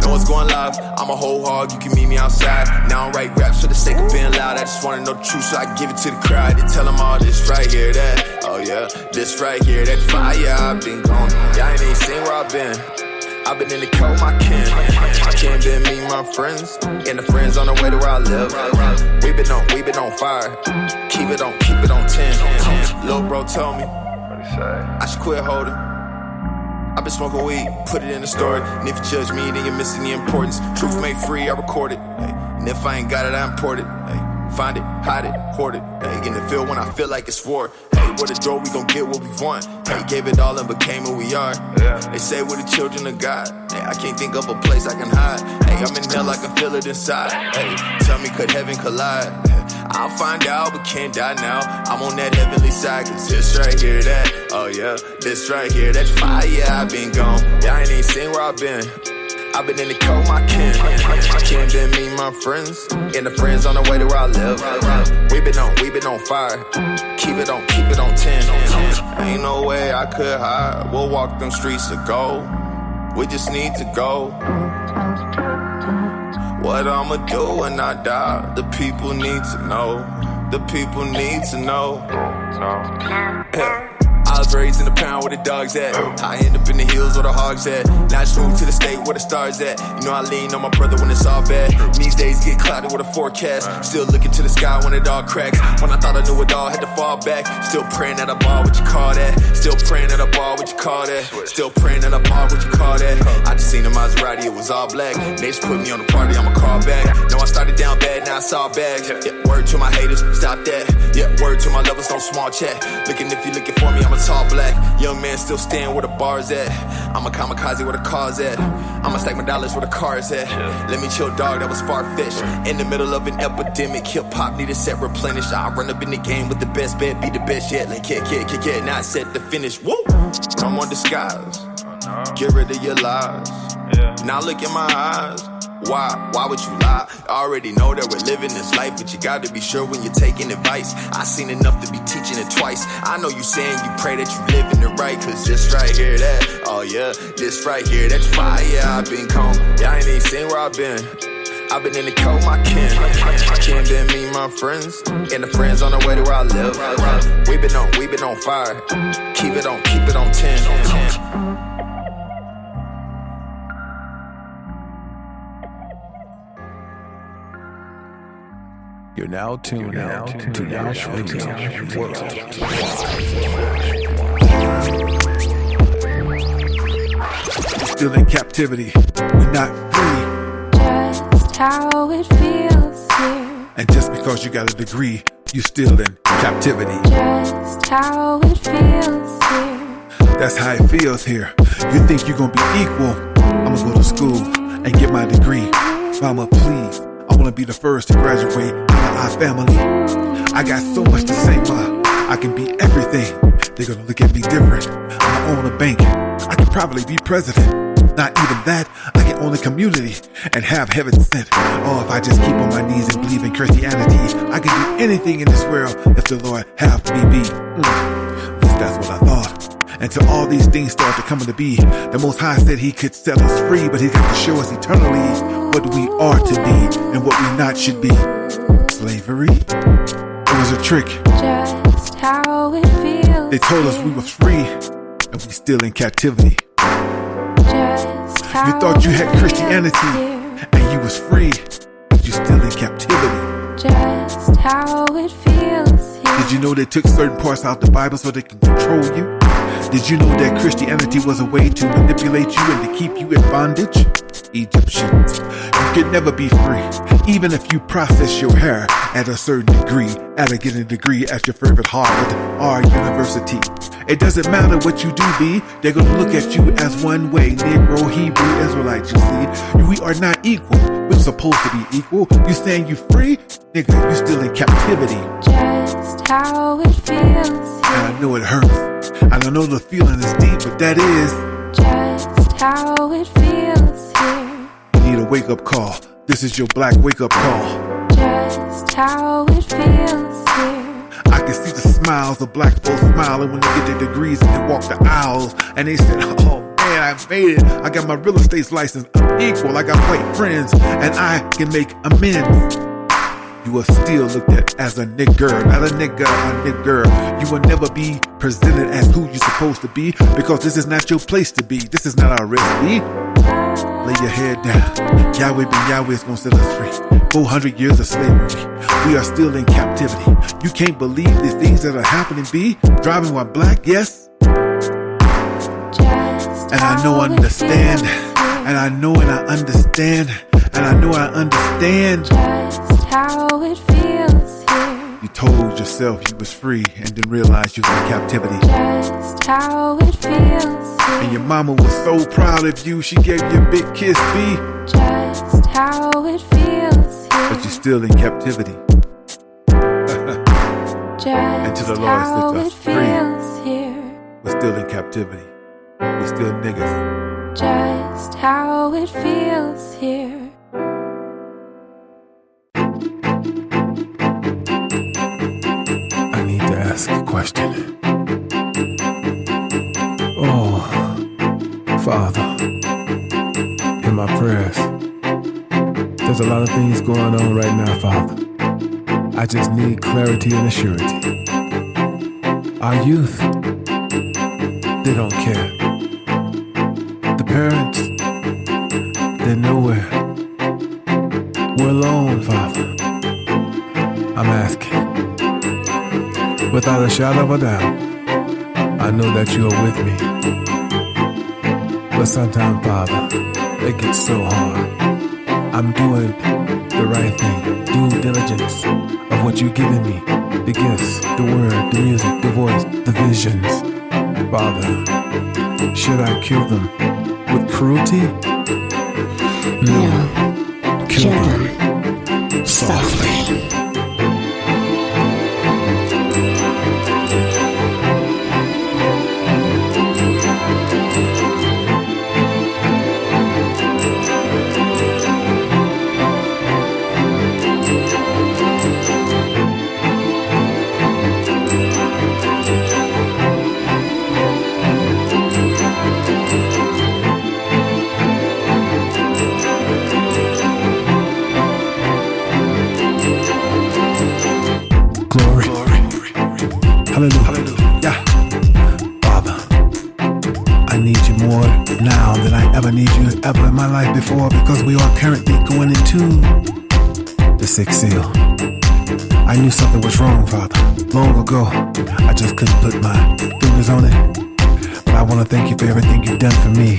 No one's going live, I'm a whole hog, you can meet me outside. Now I write raps for the sake of being loud. I just wanna know the truth, so I give it to the crowd. And tell them all this right here, that, oh yeah, this right here, that fire, I've been gone. Y'all ain't even seen where I've been. I've been in the cold, my kin. Can't been me, my friends. And the friends on the way to where I live. We been on fire. Keep it on 10. Lil' bro told me I should quit holding. I've been smoking weed, put it in the story. And if you judge me, then you're missing the importance. Truth made free, I record it. Hey. And if I ain't got it, I import it. Hey. Find it, hide it, hoard it. Hey. In the field when I feel like it's war. Hey, what the door, we gon' get what we want. Hey, gave it all and became who we are. They say we're the children of God. Hey, I can't think of a place I can hide. Hey, I'm in hell, I can feel it inside. Hey, tell me, could heaven collide? I'll find out, but can't die now. I'm on that heavenly side, cause this right here, that, oh yeah, this right here, that fire, I've been gone. Y'all ain't even seen where I've been. I've been in the cold, my kin. Can't been me, my friends. And the friends on the way to where I live. We been on fire. Keep it on 10. Ain't no way I could hide. We'll walk them streets of gold. We just need to go. What I'ma do when I die? The people need to know. The people need to know. I was raised in the pound where the dogs at. I end up in the hills where the hogs at. Now I just moved to the state where the stars at. You know I lean on my brother when it's all bad. These days get clouded with a forecast. Still looking to the sky when it all cracks. When I thought I knew it all, had to fall back. Still praying at a ball, what you call that? Still praying at a ball, what you call that? Still praying at a ball, what you call that? I just seen a Maserati, it was all black. They just put me on the party, I'ma call back. No, I started down bad, now I saw bags. Yeah, word to my haters, stop that. Yeah, word to my lovers, no small chat. Looking if you looking for me, I'm a tall black. Young man still staying where the bar's at. I'm a kamikaze where the car's at. I'ma stack my dollars where the car's at. Let me chill, dog, that was far-fetched. In the middle of an epidemic, hip-hop need a set replenished. I run up in the game with the best bet, be the best yet. Like, yeah, not set to finish. Woo! I'm on disguise. Get rid of your lies. Now look in my eyes. Why would you lie? I already know that we're living this life, but you gotta be sure when you're taking advice. I seen enough to be teaching it twice. I know you saying you pray that you living it right, cause this right here, that, oh yeah, this right here, that's fire, I've been gone. Y'all ain't even seen where I've been. I've been in the cold, my kin. Can't been me, my friends. And the friends on the way to where I live. We been on fire. Keep it on 10. You're now tuned out to Yash Radio World. Still in captivity, we're not free. Just how it feels here. And just because you got a degree, you still in captivity. Just how it feels here. That's how it feels here. You think you're gonna be equal? I'm gonna go to school and get my degree. Mama, please, I wanna be the first to graduate in our family. I got so much to say, Ma. I can be everything. They're gonna look at me different. I own a bank. I could probably be president. Not even that, I can own a community and have heaven sent. Oh, if I just keep on my knees and believe in Christianity, I can do anything in this world if the Lord have me be. At least that's what I thought. Until all these things start to come into be. The Most High said He could set us free, but He's got to show us eternally what we are to be and what we not should be. Slavery? It was a trick. Just how it feels. They told us we were free, and we still in captivity. Just how You thought you had it Christianity, feels here. and you was free, but you still in captivity. Just how it feels here. Did you know they took certain parts out the Bible so they can control you? Did you know that Christianity was a way to manipulate you and to keep you in bondage? Egyptians, you can never be free, even if you process your hair at a certain degree, get a degree at your favorite Harvard or university. It doesn't matter what you do be, they're gonna look at you as one way, Negro, Hebrew, Israelite, you see. We are not equal, we're supposed to be equal. You saying you free? Nigga, you still in captivity. Just how it feels And I know it hurts. And I know the feeling is deep, but that is just how it feels here. you need a wake-up call. This is your black wake-up call. Just how it feels here. I can see the smiles of black folks smiling when they get their degrees and they walk the aisles. And they said, oh man, I made it. I got my real estate license. I'm equal. I got white friends and I can make amends. You are still looked at as a nigger, not a nigga, a nigger. You will never be presented as who you're supposed to be because this is not your place to be. This is not our recipe. Lay your head down. Yahweh ben Yahweh is gonna set us free. 400 years of slavery. We are still in captivity. You can't believe the things that are happening, B. Driving while black, yes. And I know I understand. And I know and I understand. And I know I understand. Just how it feels here. You told yourself you was free and then realized you was in captivity. Just how it feels here. And your mama was so proud of you, she gave you a big kiss, B. Just how it feels here. But you're still in captivity. Just the Lord how set us it free. feels here. We're still in captivity. We're still niggas. Just how it feels here. I need to ask a question. Oh, Father, in my prayers, there's a lot of things going on right now, Father. I just need clarity and assurity. Our youth, they don't care. The parents, they're nowhere. We're alone, Father. I'm asking, without a shadow of a doubt, I know that you are with me. But sometimes, Father, it gets so hard. I'm doing the right thing, due diligence of what you've given me. The gifts, the word, the music, the voice, the visions. Father, should I kill them with cruelty? No. Kill Kill them them softly. Hallelujah. Father, I need you more now than I ever need you ever in my life before because we are currently going into the sixth seal. I knew something was wrong, Father, long ago. I just couldn't put my fingers on it. But I want to thank you for everything you've done for me,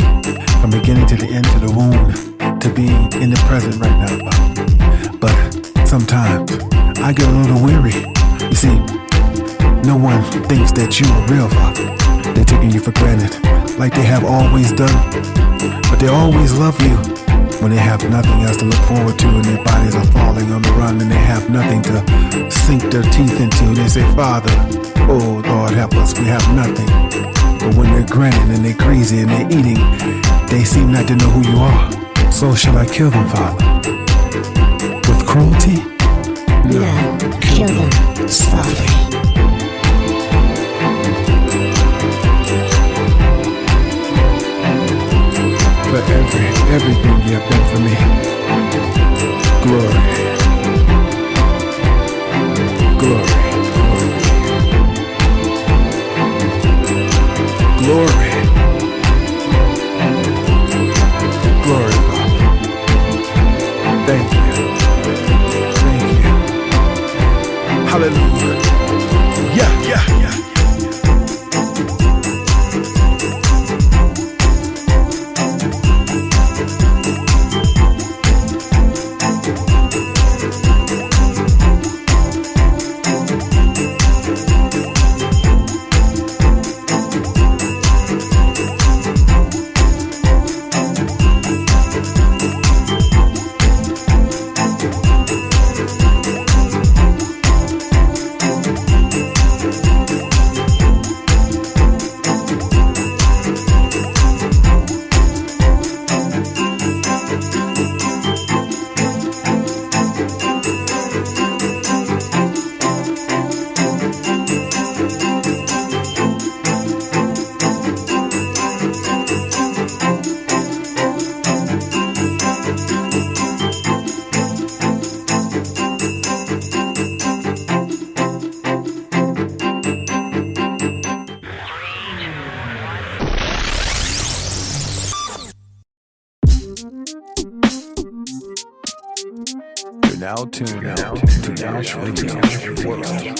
from beginning to the end, to the womb, to being in the present right now, Father. But sometimes I get a little weary. You see, no one thinks that you are real, Father. They're taking you for granted, like they have always done. But they always love you when they have nothing else to look forward to and their bodies are falling on the run and they have nothing to sink their teeth into. They say, Father, oh Lord, help us, we have nothing. But when they're grinning and they're crazy and they're eating, they seem not to know who you are. So shall I kill them, Father? With cruelty? No. Kill them softly. For everything you have done for me. Glory. Glory. Glory. Glory, Father. Thank you. Thank you. Hallelujah. Yeah. now tuned out to Nash Radio Worldwide.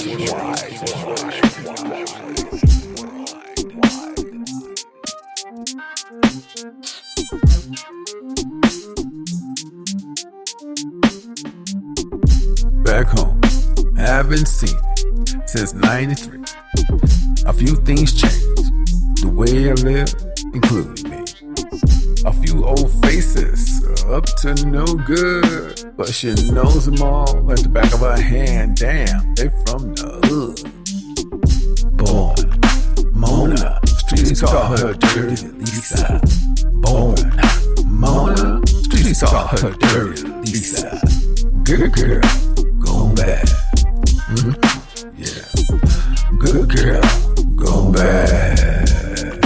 Back home, haven't seen it since '93. A few things changed, the way I live, including me. A few old faces, up to no good, but she knows them all at the back of her hand. Damn, they from the hood. Born Mona, streets call her Dirty Lisa. Born Mona, streets call her Dirty Lisa. Good girl, gone bad. Yeah, good girl, gone bad.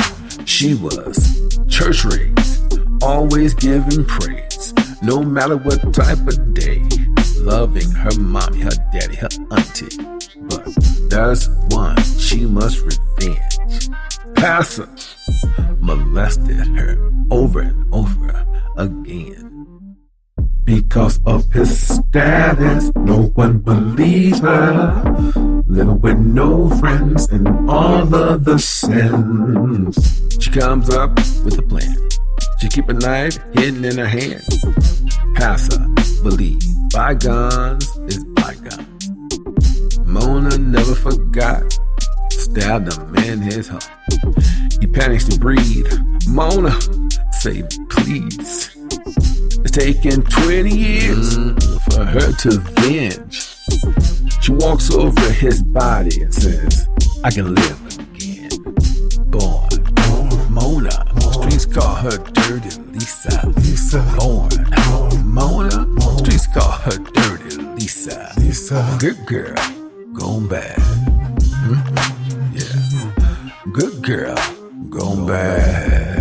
She was church raised, always giving praise, no matter what type of day. Loving her mommy, her daddy, her auntie. But there's one she must revenge. Pastor molested her over and over again. Because of his status, no one believes her. Living with no friends and all of the sins. She comes up with a plan. She keep a knife hidden in her hand. Pastor believe bygones is bygones. Mona never forgot. Stabbed a man in his heart. He panics to breathe. Mona, say please. It's taken 20 years for her to avenge. She walks over his body and says, I can live again. Born Mona, streets call her Dirty Lisa. Born Mona, streets call her Dirty Lisa. Good girl, gone bad. Yeah, good girl, gone bad.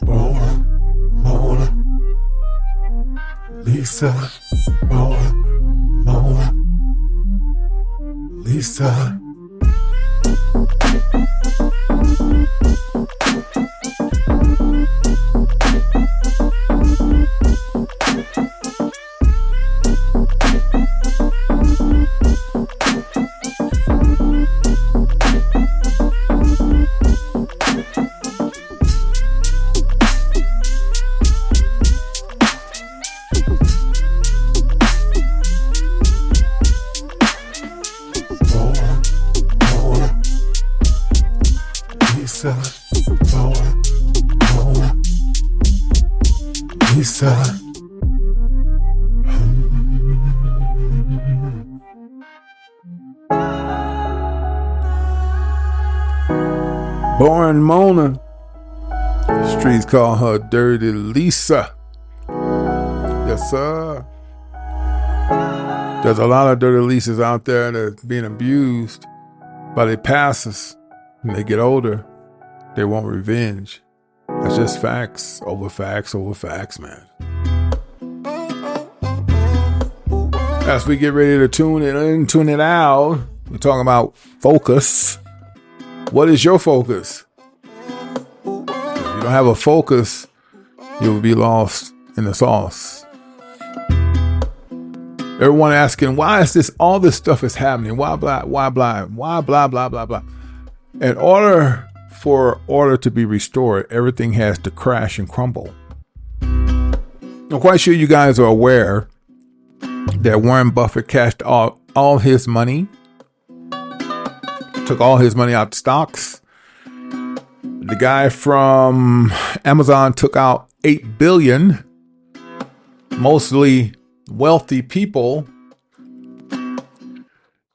Mona, Lisa, Mona, Lisa. Born Mona, streets call her Dirty Lisa. Yes, sir. There's a lot of Dirty Lisas out there that's being abused by their pastors. When they get older, they want revenge. That's just facts over facts over facts, man. As we get ready to tune it in, tune it out, we're talking about focus. What is your focus? If you don't have a focus, you'll be lost in the sauce. Everyone asking, why is this, all this stuff is happening? Why blah, blah, blah. In order for order to be restored, everything has to crash and crumble. I'm quite sure you guys are aware that Warren Buffett cashed all his money, took all his money out the stocks. The guy from Amazon took out $8 billion. Mostly wealthy people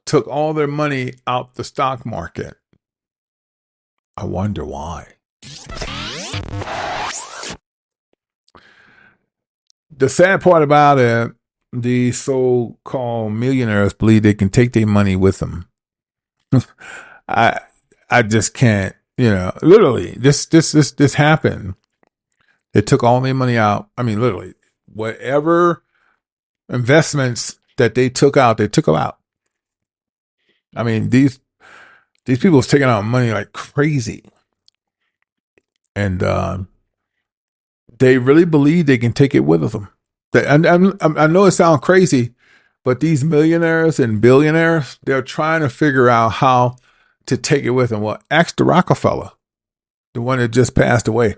took all their money out the stock market. I wonder why. The sad part about it, the so-called millionaires believe they can take their money with them. I just can't, literally this happened. They took all their money out. I mean, literally, whatever investments that they took out, they took them out. I mean, These people was taking out money like crazy. And they really believe they can take it with them. I know it sounds crazy, but these millionaires and billionaires, they're trying to figure out how to take it with them. Well, ask the Rockefeller, the one that just passed away.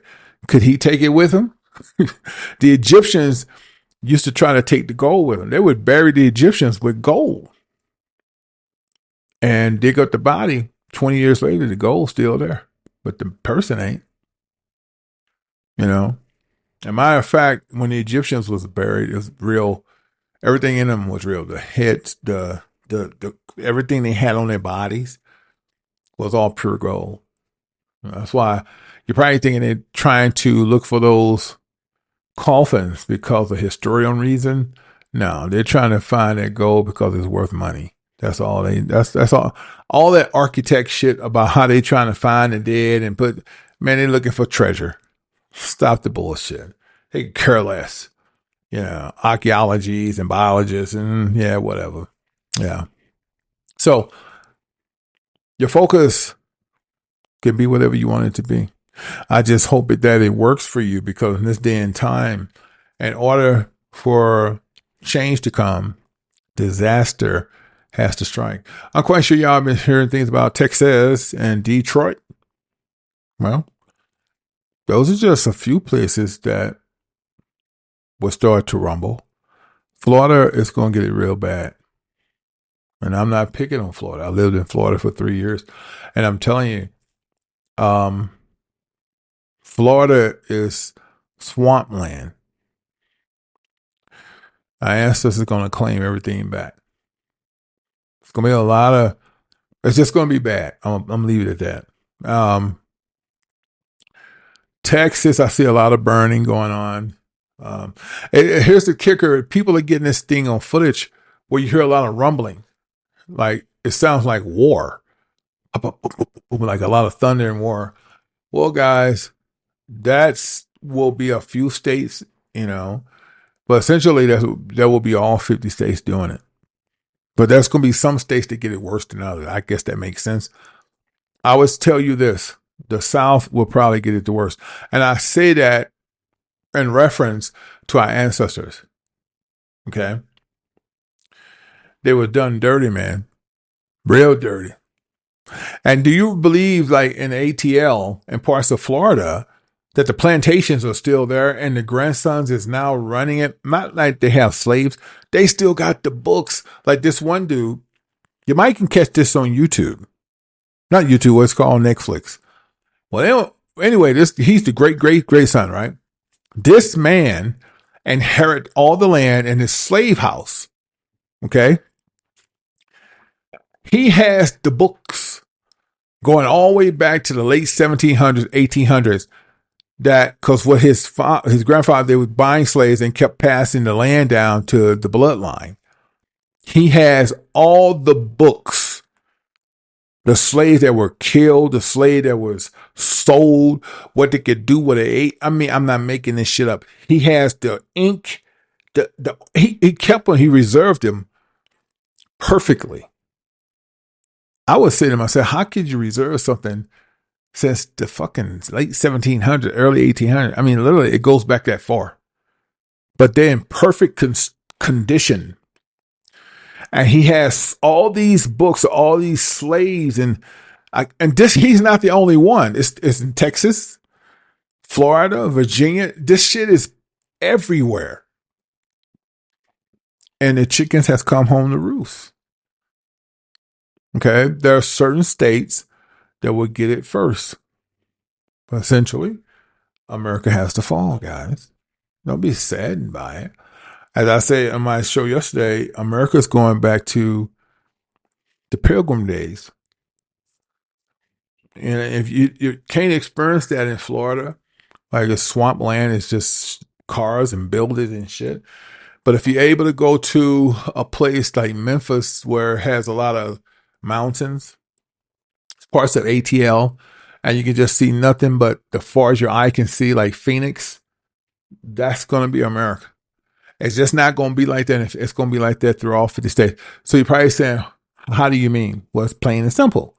Could he take it with him? The Egyptians used to try to take the gold with them. They would bury the Egyptians with gold and dig up the body. 20 years later, the gold's still there, but the person ain't. You know? As a matter of fact, when the Egyptians was buried, it was real. Everything in them was real. The heads, the everything they had on their bodies was all pure gold. That's why you're probably thinking they're trying to look for those coffins because of historical reason. No, they're trying to find that gold because it's worth money. That's all that's all that architect shit about how they trying to find the dead and put, man, they're looking for treasure. Stop the bullshit. They care less. You know, archaeologists and biologists and yeah, whatever. Yeah. So your focus can be whatever you want it to be. I just hope that it works for you, because in this day and time, in order for change to come, disaster has to strike. I'm quite sure y'all have been hearing things about Texas and Detroit. Well, those are just a few places that will start to rumble. Florida is going to get it real bad. And I'm not picking on Florida. I lived in Florida for 3 years. And I'm telling you, Florida is swampland. Our ancestors are going to claim everything back. It's going to be it's just going to be bad. I'm going to leave it at that. Texas, I see a lot of burning going on. Here's the kicker. People are getting this thing on footage where you hear a lot of rumbling. Like, it sounds like war. Like a lot of thunder and war. Well, guys, will be a few states, you know, but essentially there will be all 50 states doing it. But there's going to be some states that get it worse than others. I guess that makes sense. I always tell you this, the South will probably get it the worst. And I say that in reference to our ancestors. Okay. They were done dirty, man. Real dirty. And do you believe, like in ATL and parts of Florida, that the plantations are still there and the grandsons is now running it? Not like they have slaves. They still got the books. Like this one dude, you might can catch this on YouTube. Not YouTube, it's called Netflix. Well, anyway, he's the great-son, right? This man inherit all the land in his slave house. Okay? He has the books going all the way back to the late 1700s, 1800s. That because what his grandfather, they were buying slaves and kept passing the land down to the bloodline. He has all the books. The slaves that were killed, the slave that was sold, what they could do, what they ate. I mean, I'm not making this shit up. He has the ink. He kept them. He reserved them perfectly. I would say to myself, how could you reserve something since the fucking late 1700s, early 1800s? I mean, literally, it goes back that far. But they're in perfect condition. And he has all these books, all these slaves, and he's not the only one. It's in Texas, Florida, Virginia. This shit is everywhere. And the chickens has come home to roost. Okay, there are certain states that will get it first. But essentially, America has to fall, guys. Don't be saddened by it. As I said on my show yesterday, America's going back to the Pilgrim days. And if you can't experience that in Florida, like a swampland, it's just cars and buildings and shit. But if you're able to go to a place like Memphis where it has a lot of mountains, parts of ATL, and you can just see nothing but as far as your eye can see, like Phoenix, that's going to be America. It's just not going to be like that. It's going to be like that through all 50 states. So you're probably saying, how do you mean? Well, it's plain and simple.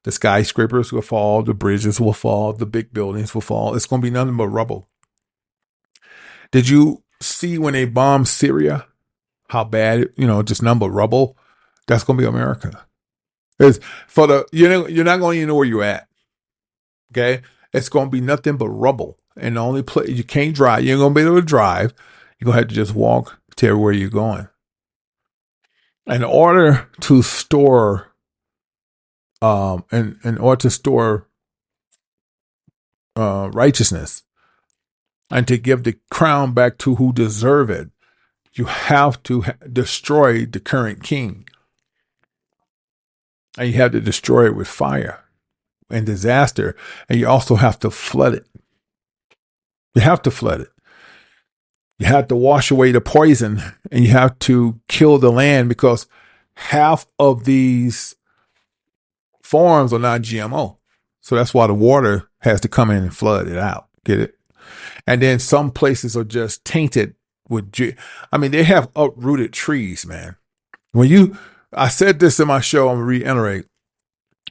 The skyscrapers will fall, the bridges will fall, the big buildings will fall. It's going to be nothing but rubble. Did you see when they bombed Syria, how bad, just nothing but rubble? That's going to be America. It's you're not going to even know where you're at. Okay? It's going to be nothing but rubble. And the only place you can't drive, you ain't going to be able to drive. You're going to have to just walk to everywhere you're going. In order to store, righteousness and to give the crown back to who deserve it, you have to destroy the current king. And you have to destroy it with fire and disaster. And you also have to flood it. You have to flood it. You have to wash away the poison, and you have to kill the land, because half of these farms are not GMO. So that's why the water has to come in and flood it out. Get it? And then some places are just tainted with, they have uprooted trees, man. I said this in my show, I'm going to reiterate.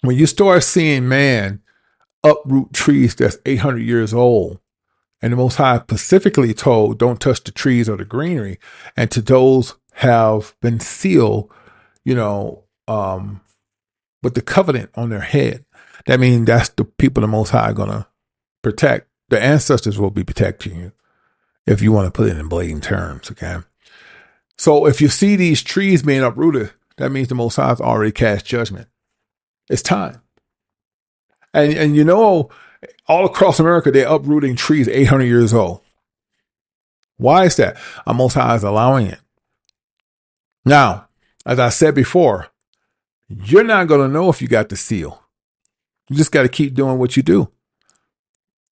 When you start seeing man uproot trees that's 800 years old, and the Most High specifically told, don't touch the trees or the greenery, and to those have been sealed, with the covenant on their head. That means that's the people the Most High going to protect. The ancestors will be protecting you, if you want to put it in blatant terms, okay? So if you see these trees being uprooted, that means the Most High has already cast judgment. It's time. And all across America, they're uprooting trees 800 years old. Why is that? Our Most High is allowing it. Now, as I said before, you're not going to know if you got the seal. You just got to keep doing what you do.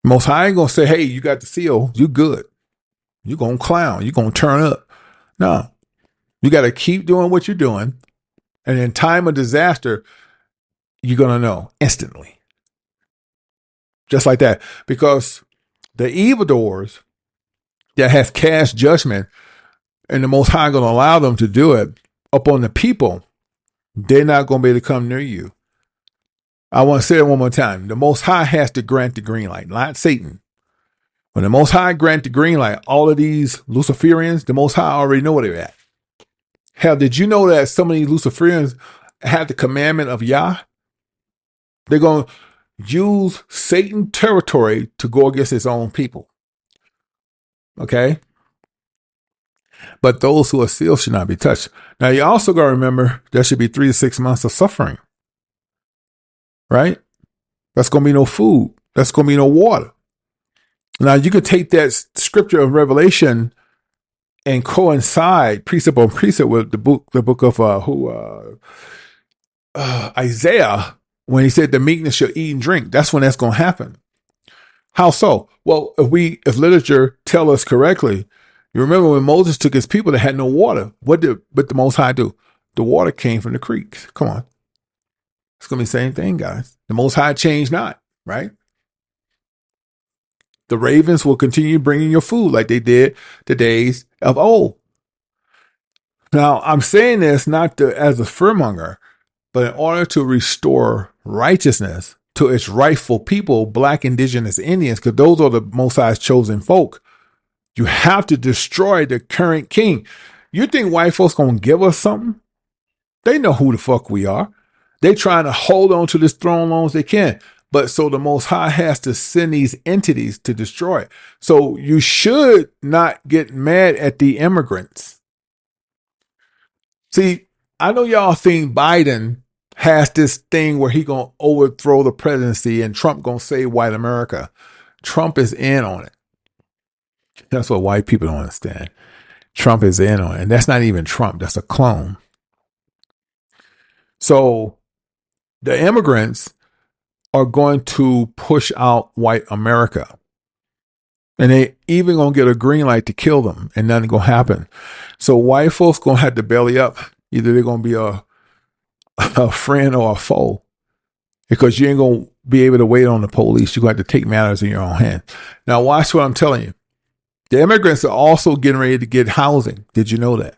Most High ain't going to say, hey, you got the seal, you good. You're going to clown. You're going to turn up. No. You got to keep doing what you're doing. And in time of disaster, you're going to know instantly. Just like that. Because the evildoers that have cast judgment, and the Most High going to allow them to do it upon the people, they're not going to be able to come near you. I want to say it one more time. The Most High has to grant the green light, not Satan. When the Most High grant the green light, all of these Luciferians, the Most High already know where they're at. Hell, did you know that some of these Luciferians have the commandment of Yah? They're going to use Satan territory to go against his own people. Okay? But those who are sealed should not be touched. Now, you also got to remember there should be 3 to 6 months of suffering. Right? That's going to be no food. That's going to be no water. Now, you could take that scripture of Revelation and coincide precept on precept with the book of Isaiah, when he said the meekness shall eat and drink. That's when that's going to happen. How so? Well, if literature tell us correctly, you remember when Moses took his people that had no water, what did the Most High do? The water came from the creeks. Come on. It's going to be the same thing, guys. The Most High changed not, right? The ravens will continue bringing your food like they did the days of old. Now, I'm saying this not as a fearmonger, but in order to restore righteousness to its rightful people, Black, Indigenous, Indians, because those are the Most High's chosen folk, you have to destroy the current king. You think white folks going to give us something? They know who the fuck we are. They trying to hold on to this throne long as they can. But so the Most High has to send these entities to destroy it. So you should not get mad at the immigrants. See, I know y'all think Biden has this thing where he going to overthrow the presidency and Trump going to save white America. Trump is in on it. That's what white people don't understand. Trump is in on it. And that's not even Trump. That's a clone. So the immigrants are going to push out white America. And they even going to get a green light to kill them, and nothing going to happen. So white folks going to have to belly up. Either they're going to be a friend or a foe, because you ain't going to be able to wait on the police. You're going to have to take matters in your own hand. Now, watch what I'm telling you. The immigrants are also getting ready to get housing. Did you know that?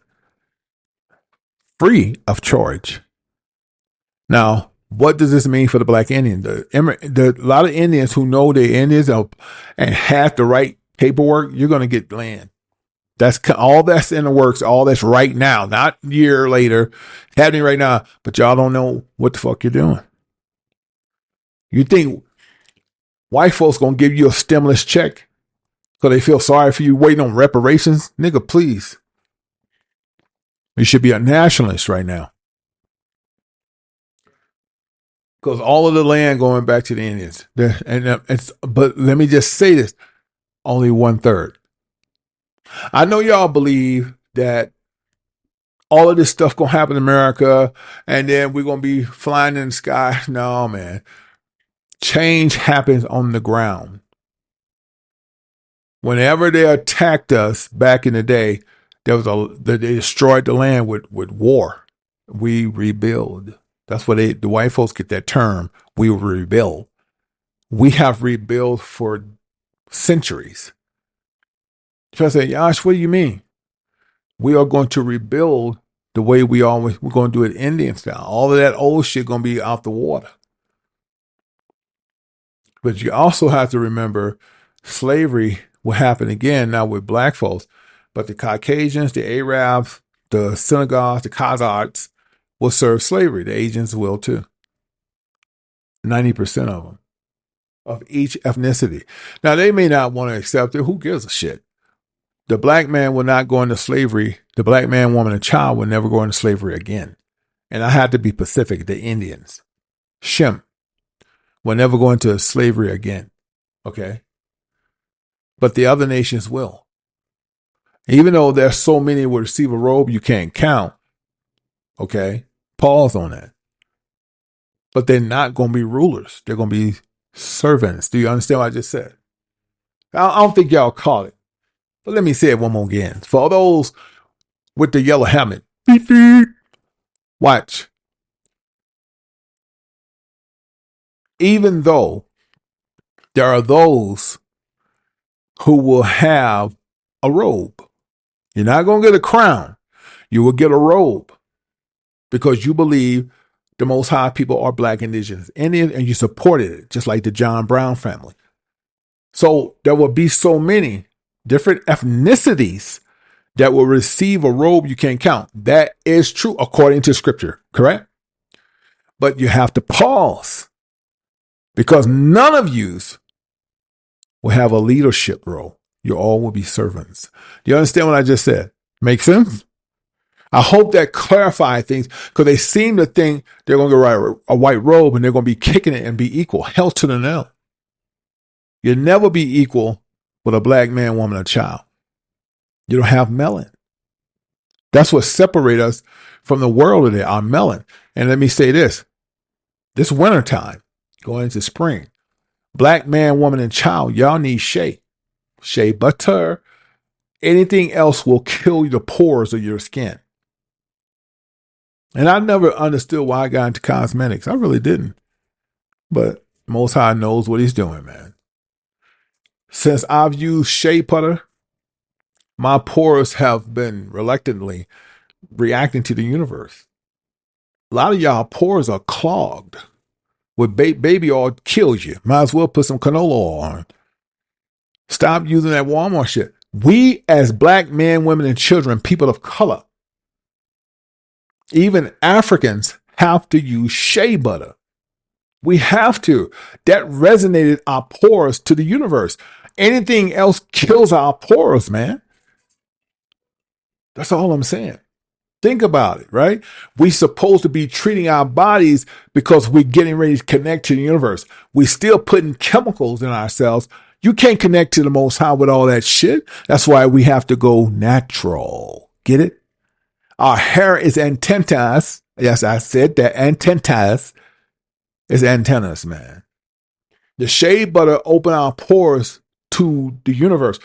Free of charge. Now, What does this mean for the black Indian? A lot of Indians who know they're Indians and have the right paperwork, you're going to get land. That's all that's in the works. All that's right now, not a year later, happening right now. But y'all don't know what the fuck you're doing. You think white folks going to give you a stimulus check because they feel sorry for you waiting on reparations? Nigga, please. You should be a nationalist right now. Because all of the land going back to the Indians. But let me just say this. Only 1/3. I know y'all believe that all of this stuff going to happen in America and then we're going to be flying in the sky. No, man. Change happens on the ground. Whenever they attacked us back in the day, they destroyed the land with war. We rebuild. That's where the white folks get that term. We rebuild. We have rebuilt for centuries. So I say, Yash, what do you mean? We are going to rebuild the way we're going to do it Indian style. All of that old shit going to be out the water. But you also have to remember slavery will happen again now with black folks. But the Caucasians, the Arabs, the Senegals, the Kazakhs will serve slavery. The Asians will too. 90% of them, of each ethnicity. Now, they may not want to accept it. Who gives a shit? The black man will not go into slavery. The black man, woman, and child will never go into slavery again. And I had to be Pacific, the Indians. Shem will never go into slavery again. Okay? But the other nations will. Even though there's so many who will receive a robe you can't count. Okay? Pause on that. But they're not going to be rulers. They're going to be servants. Do you understand what I just said? I don't think y'all caught it. But let me say it one more again. For those with the yellow helmet, beep, beep, watch. Even though there are those who will have a robe, you're not going to get a crown. You will get a robe because you believe the Most High people are black, indigenous, Indian, and you supported it, just like the John Brown family. So there will be so many different ethnicities that will receive a robe you can't count. That is true according to scripture, correct? But you have to pause because none of yous will have a leadership role. You all will be servants. Do you understand what I just said? Make sense? I hope that clarified things because they seem to think they're going to wear a white robe and they're going to be kicking it and be equal. Hell to the no. You'll never be equal with a black man, woman, or child. You don't have melon. That's what separates us from the world today, our melon. And let me say this wintertime, going into spring, black man, woman, and child, y'all need shea. Shea butter. Anything else will kill the pores of your skin. And I never understood why I got into cosmetics. I really didn't. But Most High knows what he's doing, man. Since I've used shea butter, my pores have been reluctantly reacting to the universe. A lot of y'all pores are clogged with baby oil kills you. Might as well put some canola oil on. Stop using that Walmart shit. We as black men, women, and children, people of color, even Africans have to use shea butter. We have to. That resonated our pores to the universe. Anything else kills our pores, man. That's all I'm saying. Think about it, right? We're supposed to be treating our bodies because we're getting ready to connect to the universe. We're still putting chemicals in ourselves. You can't connect to the Most High with all that shit. That's why we have to go natural. Get it? Our hair is antennas. Yes, I said that. Antennas is antennas, man. The shea butter open our pores to the universe.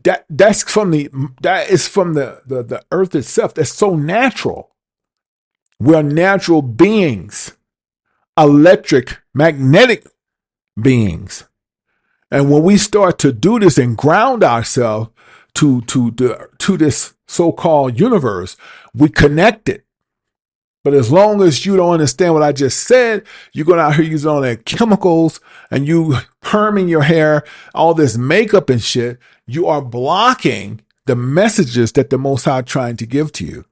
That is from the earth itself. That's so natural. We're natural beings, electric, magnetic beings. And when we start to do this and ground ourselves to this so-called universe, we connect it. But as long as you don't understand what I just said, you're going out here using all that chemicals and you perming your hair, all this makeup and shit, you are blocking the messages that the Most High trying to give to you.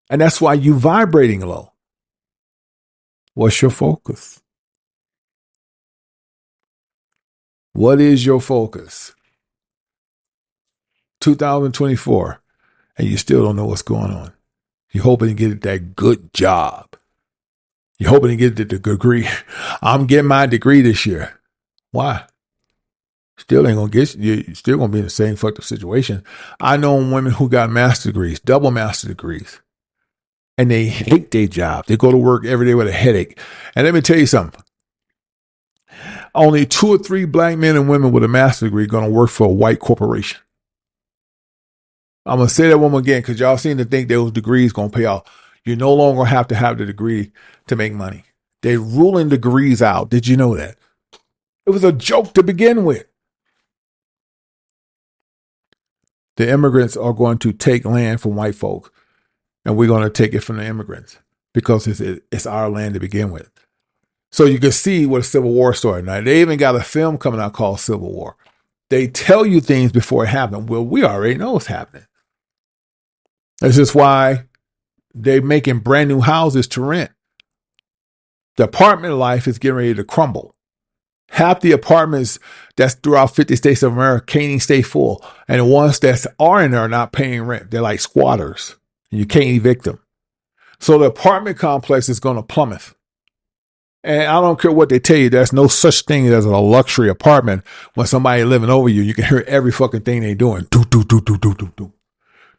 And that's why you vibrating low. What's your focus? What is your focus? 2024, and you still don't know what's going on. You're hoping to get that good job. You're hoping to get the degree. I'm getting my degree this year. Why? Still ain't gonna get you. You're still gonna be in the same fucked up situation. I know women who got master degrees, double master degrees, and they hate their job. They go to work every day with a headache. And let me tell you something. Only 2 or 3 black men and women with a master degree going to work for a white corporation. I'm going to say that one more again because y'all seem to think those degrees going to pay off. You no longer have to have the degree to make money. They're ruling degrees out. Did you know that? It was a joke to begin with. The immigrants are going to take land from white folk, and we're going to take it from the immigrants because it's our land to begin with. So you can see what a Civil War started. Now, they even got a film coming out called Civil War. They tell you things before it happens. Well, we already know what's happening. This is why they're making brand new houses to rent. The apartment life is getting ready to crumble. Half the apartments that's throughout 50 states of America can't even stay full. And the ones that are in there are not paying rent. They're like squatters. You can't evict them. So the apartment complex is going to plummet. And I don't care what they tell you, there's no such thing as a luxury apartment when somebody living over you. You can hear every fucking thing they're doing. Do, do, do, do, do, do, do.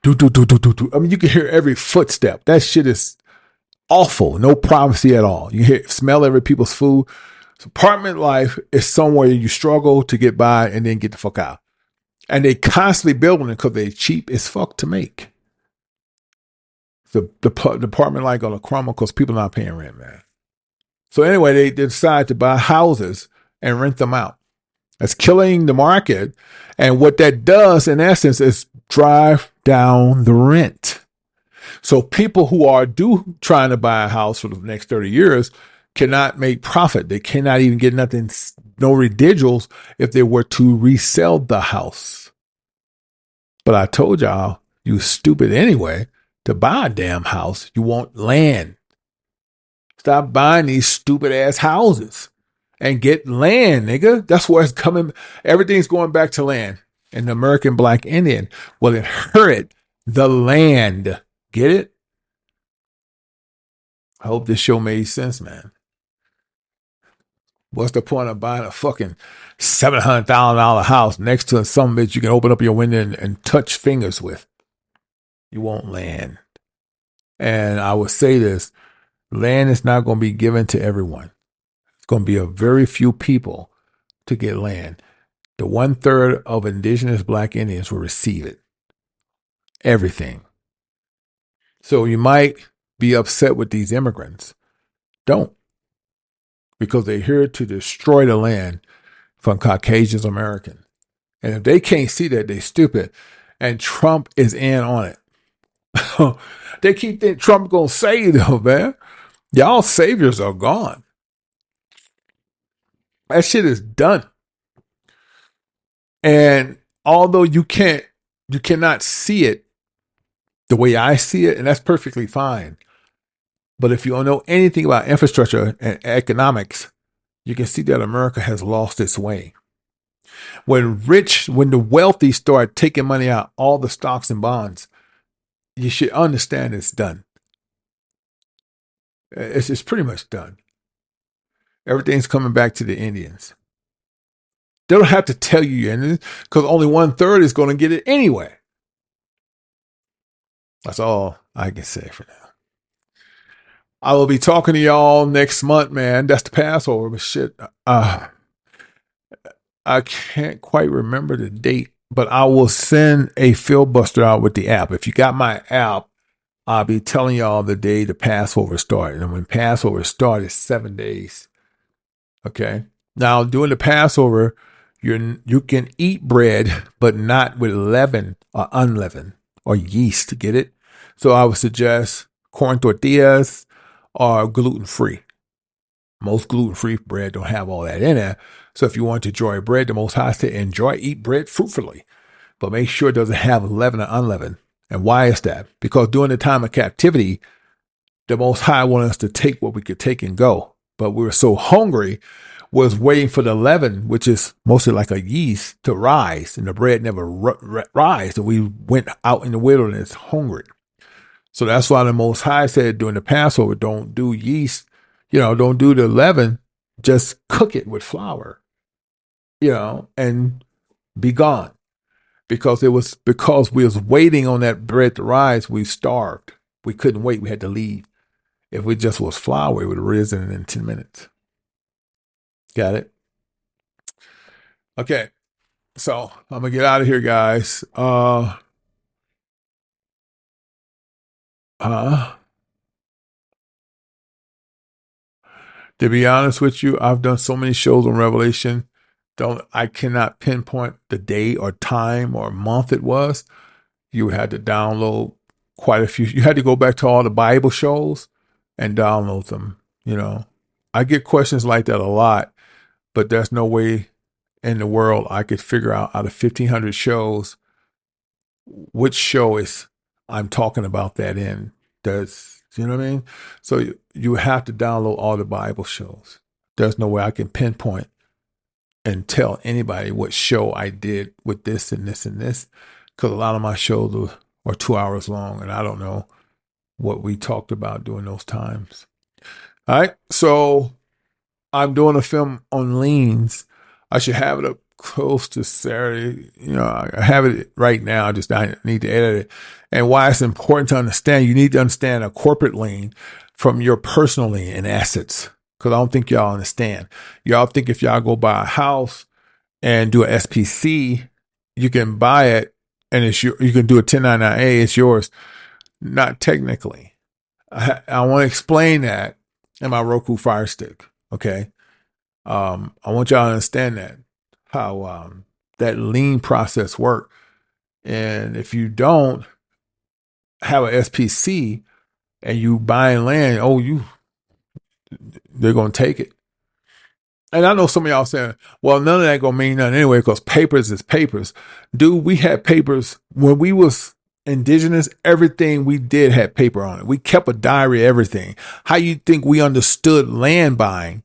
Do, do, do, do, do, do. I mean, you can hear every footstep. That shit is awful. No privacy at all. You hear, smell every people's food. So apartment life is somewhere you struggle to get by and then get the fuck out. And they constantly building it because they're cheap as fuck to make. The apartment life gonna crumble because people not paying rent, man. So anyway, they decide to buy houses and rent them out. That's killing the market. And what that does, in essence, is drive down the rent. So people who are trying to buy a house for the next 30 years cannot make profit. They cannot even get nothing, no residuals if they were to resell the house. But I told y'all, you stupid anyway, to buy a damn house, you want land. Stop buying these stupid ass houses and get land, nigga. That's where it's coming. Everything's going back to land. And the American Black Indian will inherit the land. Get it? I hope this show made sense, man. What's the point of buying a fucking $700,000 house next to some bitch you can open up your window and touch fingers with? You want land. And I will say this. Land is not going to be given to everyone. It's going to be a very few people to get land. The 1/3 of indigenous Black Indians will receive it. Everything. So you might be upset with these immigrants. Don't. Because they're here to destroy the land from Caucasian Americans. And if they can't see that, they're stupid. And Trump is in on it. They keep thinking Trump going to save them, man. Y'all saviors are gone. That shit is done. And although you cannot see it the way I see it, and that's perfectly fine. But if you don't know anything about infrastructure and economics, you can see that America has lost its way. When the wealthy start taking money out, all the stocks and bonds, you should understand it's done. It's pretty much done. Everything's coming back to the Indians. They don't have to tell you anything because only 1/3 is going to get it anyway. That's all I can say for now. I will be talking to y'all next month, man. That's the Passover, but shit, I can't quite remember the date, but I will send a filibuster out with the app. If you got my app, I'll be telling y'all the day the Passover started. And when Passover started, it's 7 days. Okay. Now, during the Passover, you can eat bread, but not with leaven or unleavened or yeast. Get it? So I would suggest corn tortillas are gluten-free. Most gluten-free bread don't have all that in it. So if you want to enjoy bread, the Most High said, eat bread fruitfully, but make sure it doesn't have leaven or unleavened. And why is that? Because during the time of captivity, the Most High wanted us to take what we could take and go. But we were so hungry, was waiting for the leaven, which is mostly like a yeast, to rise. And the bread never rise. And we went out in the wilderness hungry. So that's why the Most High said during the Passover, don't do yeast, don't do the leaven, just cook it with flour, and be gone. Because we was waiting on that bread to rise, we starved. We couldn't wait. We had to leave. If we just was flour, it would have risen in 10 minutes. Got it? Okay. So I'm going to get out of here, guys. To be honest with you, I've done so many shows on Revelation. I cannot pinpoint the day or time or month it was. You had to download quite a few. You had to go back to all the Bible shows and download them. I get questions like that a lot, but there's no way in the world I could figure out of 1,500 shows which show is I'm talking about that in. You know what I mean? So you have to download all the Bible shows. There's no way I can pinpoint and tell anybody what show I did with this and this and this, because a lot of my shows are 2 hours long, and I don't know what we talked about during those times. All right, so I'm doing a film on liens. I should have it up close to Saturday. I have it right now. I need to edit it. And why it's important to understand, you need to understand a corporate lien from your personal lien and assets. Because I don't think y'all understand. Y'all think if y'all go buy a house and do an SPC, you can buy it and you can do a 1099A, it's yours. Not technically. I want to explain that in my Roku Fire Stick. Okay. I want y'all to understand that, how that lien process works. And if you don't have an SPC and you buying land, they're going to take it. And I know some of y'all saying, well, none of that going to mean nothing anyway, because papers is papers. Dude, we had papers when we was indigenous. Everything we did had paper on it. We kept a diary of everything. How you think we understood land buying?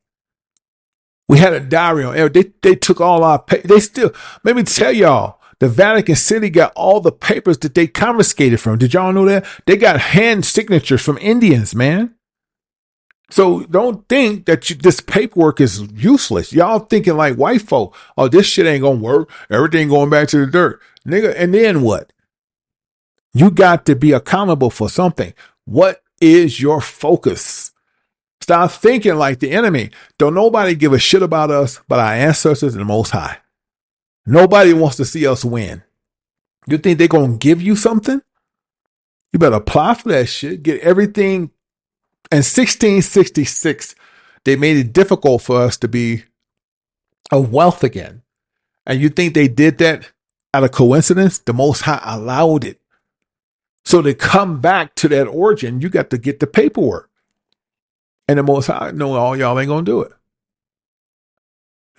We had a diary on everything. They took all our papers. Let me tell y'all, the Vatican City got all the papers that they confiscated from. Did y'all know that? They got hand signatures from Indians, man. So don't think that this paperwork is useless. Y'all thinking like white folk, this shit ain't going to work. Everything going back to the dirt. Nigga, and then what? You got to be accountable for something. What is your focus? Stop thinking like the enemy. Don't nobody give a shit about us but our ancestors and the Most High. Nobody wants to see us win. You think they're going to give you something? You better apply for that shit. Get everything. In 1666, they made it difficult for us to be of wealth again. And you think they did that out of coincidence? The Most High allowed it. So to come back to that origin, you got to get the paperwork. And the Most High know all y'all ain't going to do it.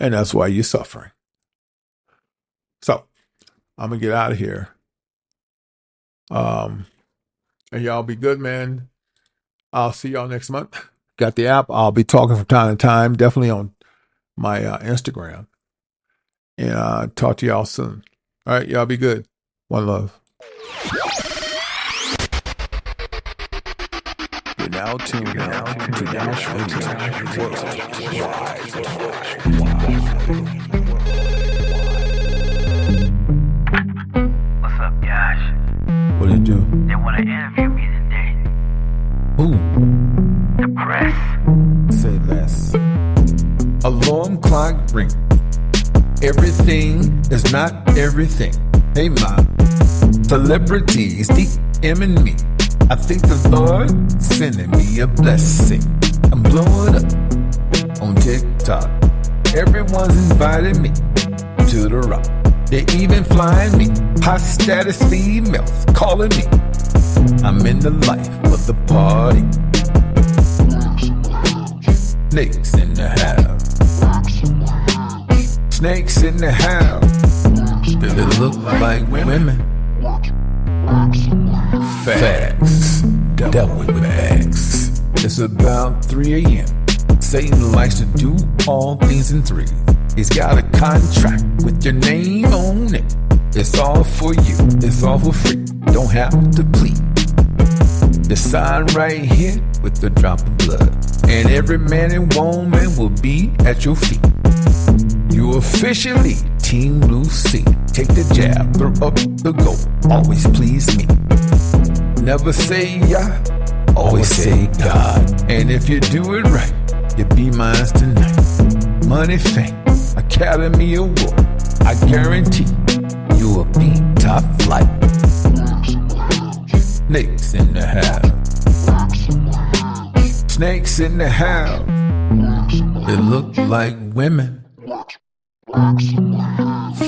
And that's why you're suffering. So I'm going to get out of here. And y'all be good, man. I'll see y'all next month. Got the app. I'll be talking from time to time, definitely on my Instagram. And talk to y'all soon. All right, y'all be good. One love. You're now tuned to Dash What's up, Josh? What did you do? They want to interview me today. Who? The press. Say less. Alarm clock ring. Everything is not everything. Hey, ma. Celebrities, DM and me. I think the Lord sending me a blessing. I'm blowing up on TikTok. Everyone's invited me to the rock. They're even flying me. High status females calling me. I'm in the life of the party. Snakes in the house. Snakes in the house. They look like women. Facts. Devil with bags. It's about 3 a.m. Satan likes to do all things in threes. He's got a contract with your name on it. It's all for you. It's all for free. Don't have to plead. The sign right here with a drop of blood. And every man and woman will be at your feet. You officially Team Blue Sea. Take the jab, throw up the goal. Always please me. Never say yeah, always say God. And if you do it right, you'll be mine tonight. Money, fame, Academy Award. I guarantee you will be top flight. Snakes in the house. Snakes in the house. They look like women.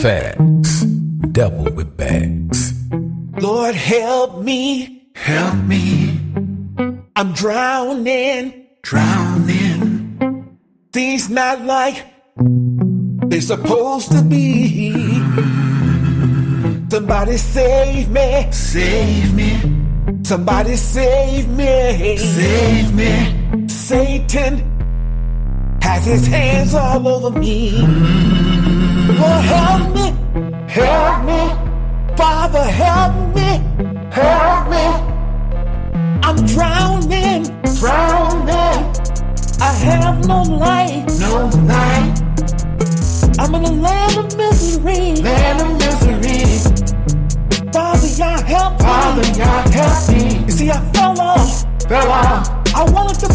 Facts. Devil with bags. Lord, help me. Help me. I'm drowning. Things not like they're supposed to be. Somebody save me. Somebody save me. Satan has his hands all over me. Lord, help me. Father, help me. I'm drowning. I have no light. I'm in a land of misery. Father, y'all help me. You see, I fell off. I wanted the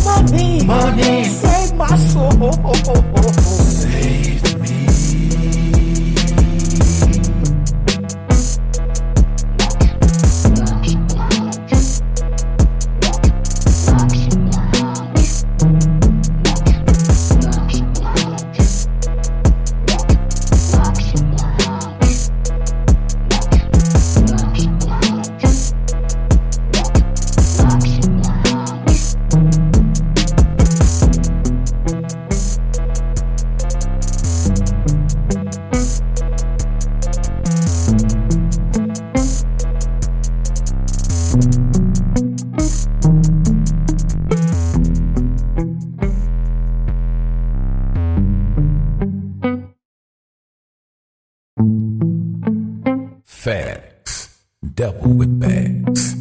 money. Save my soul. Save me. Facts. Devil with bags.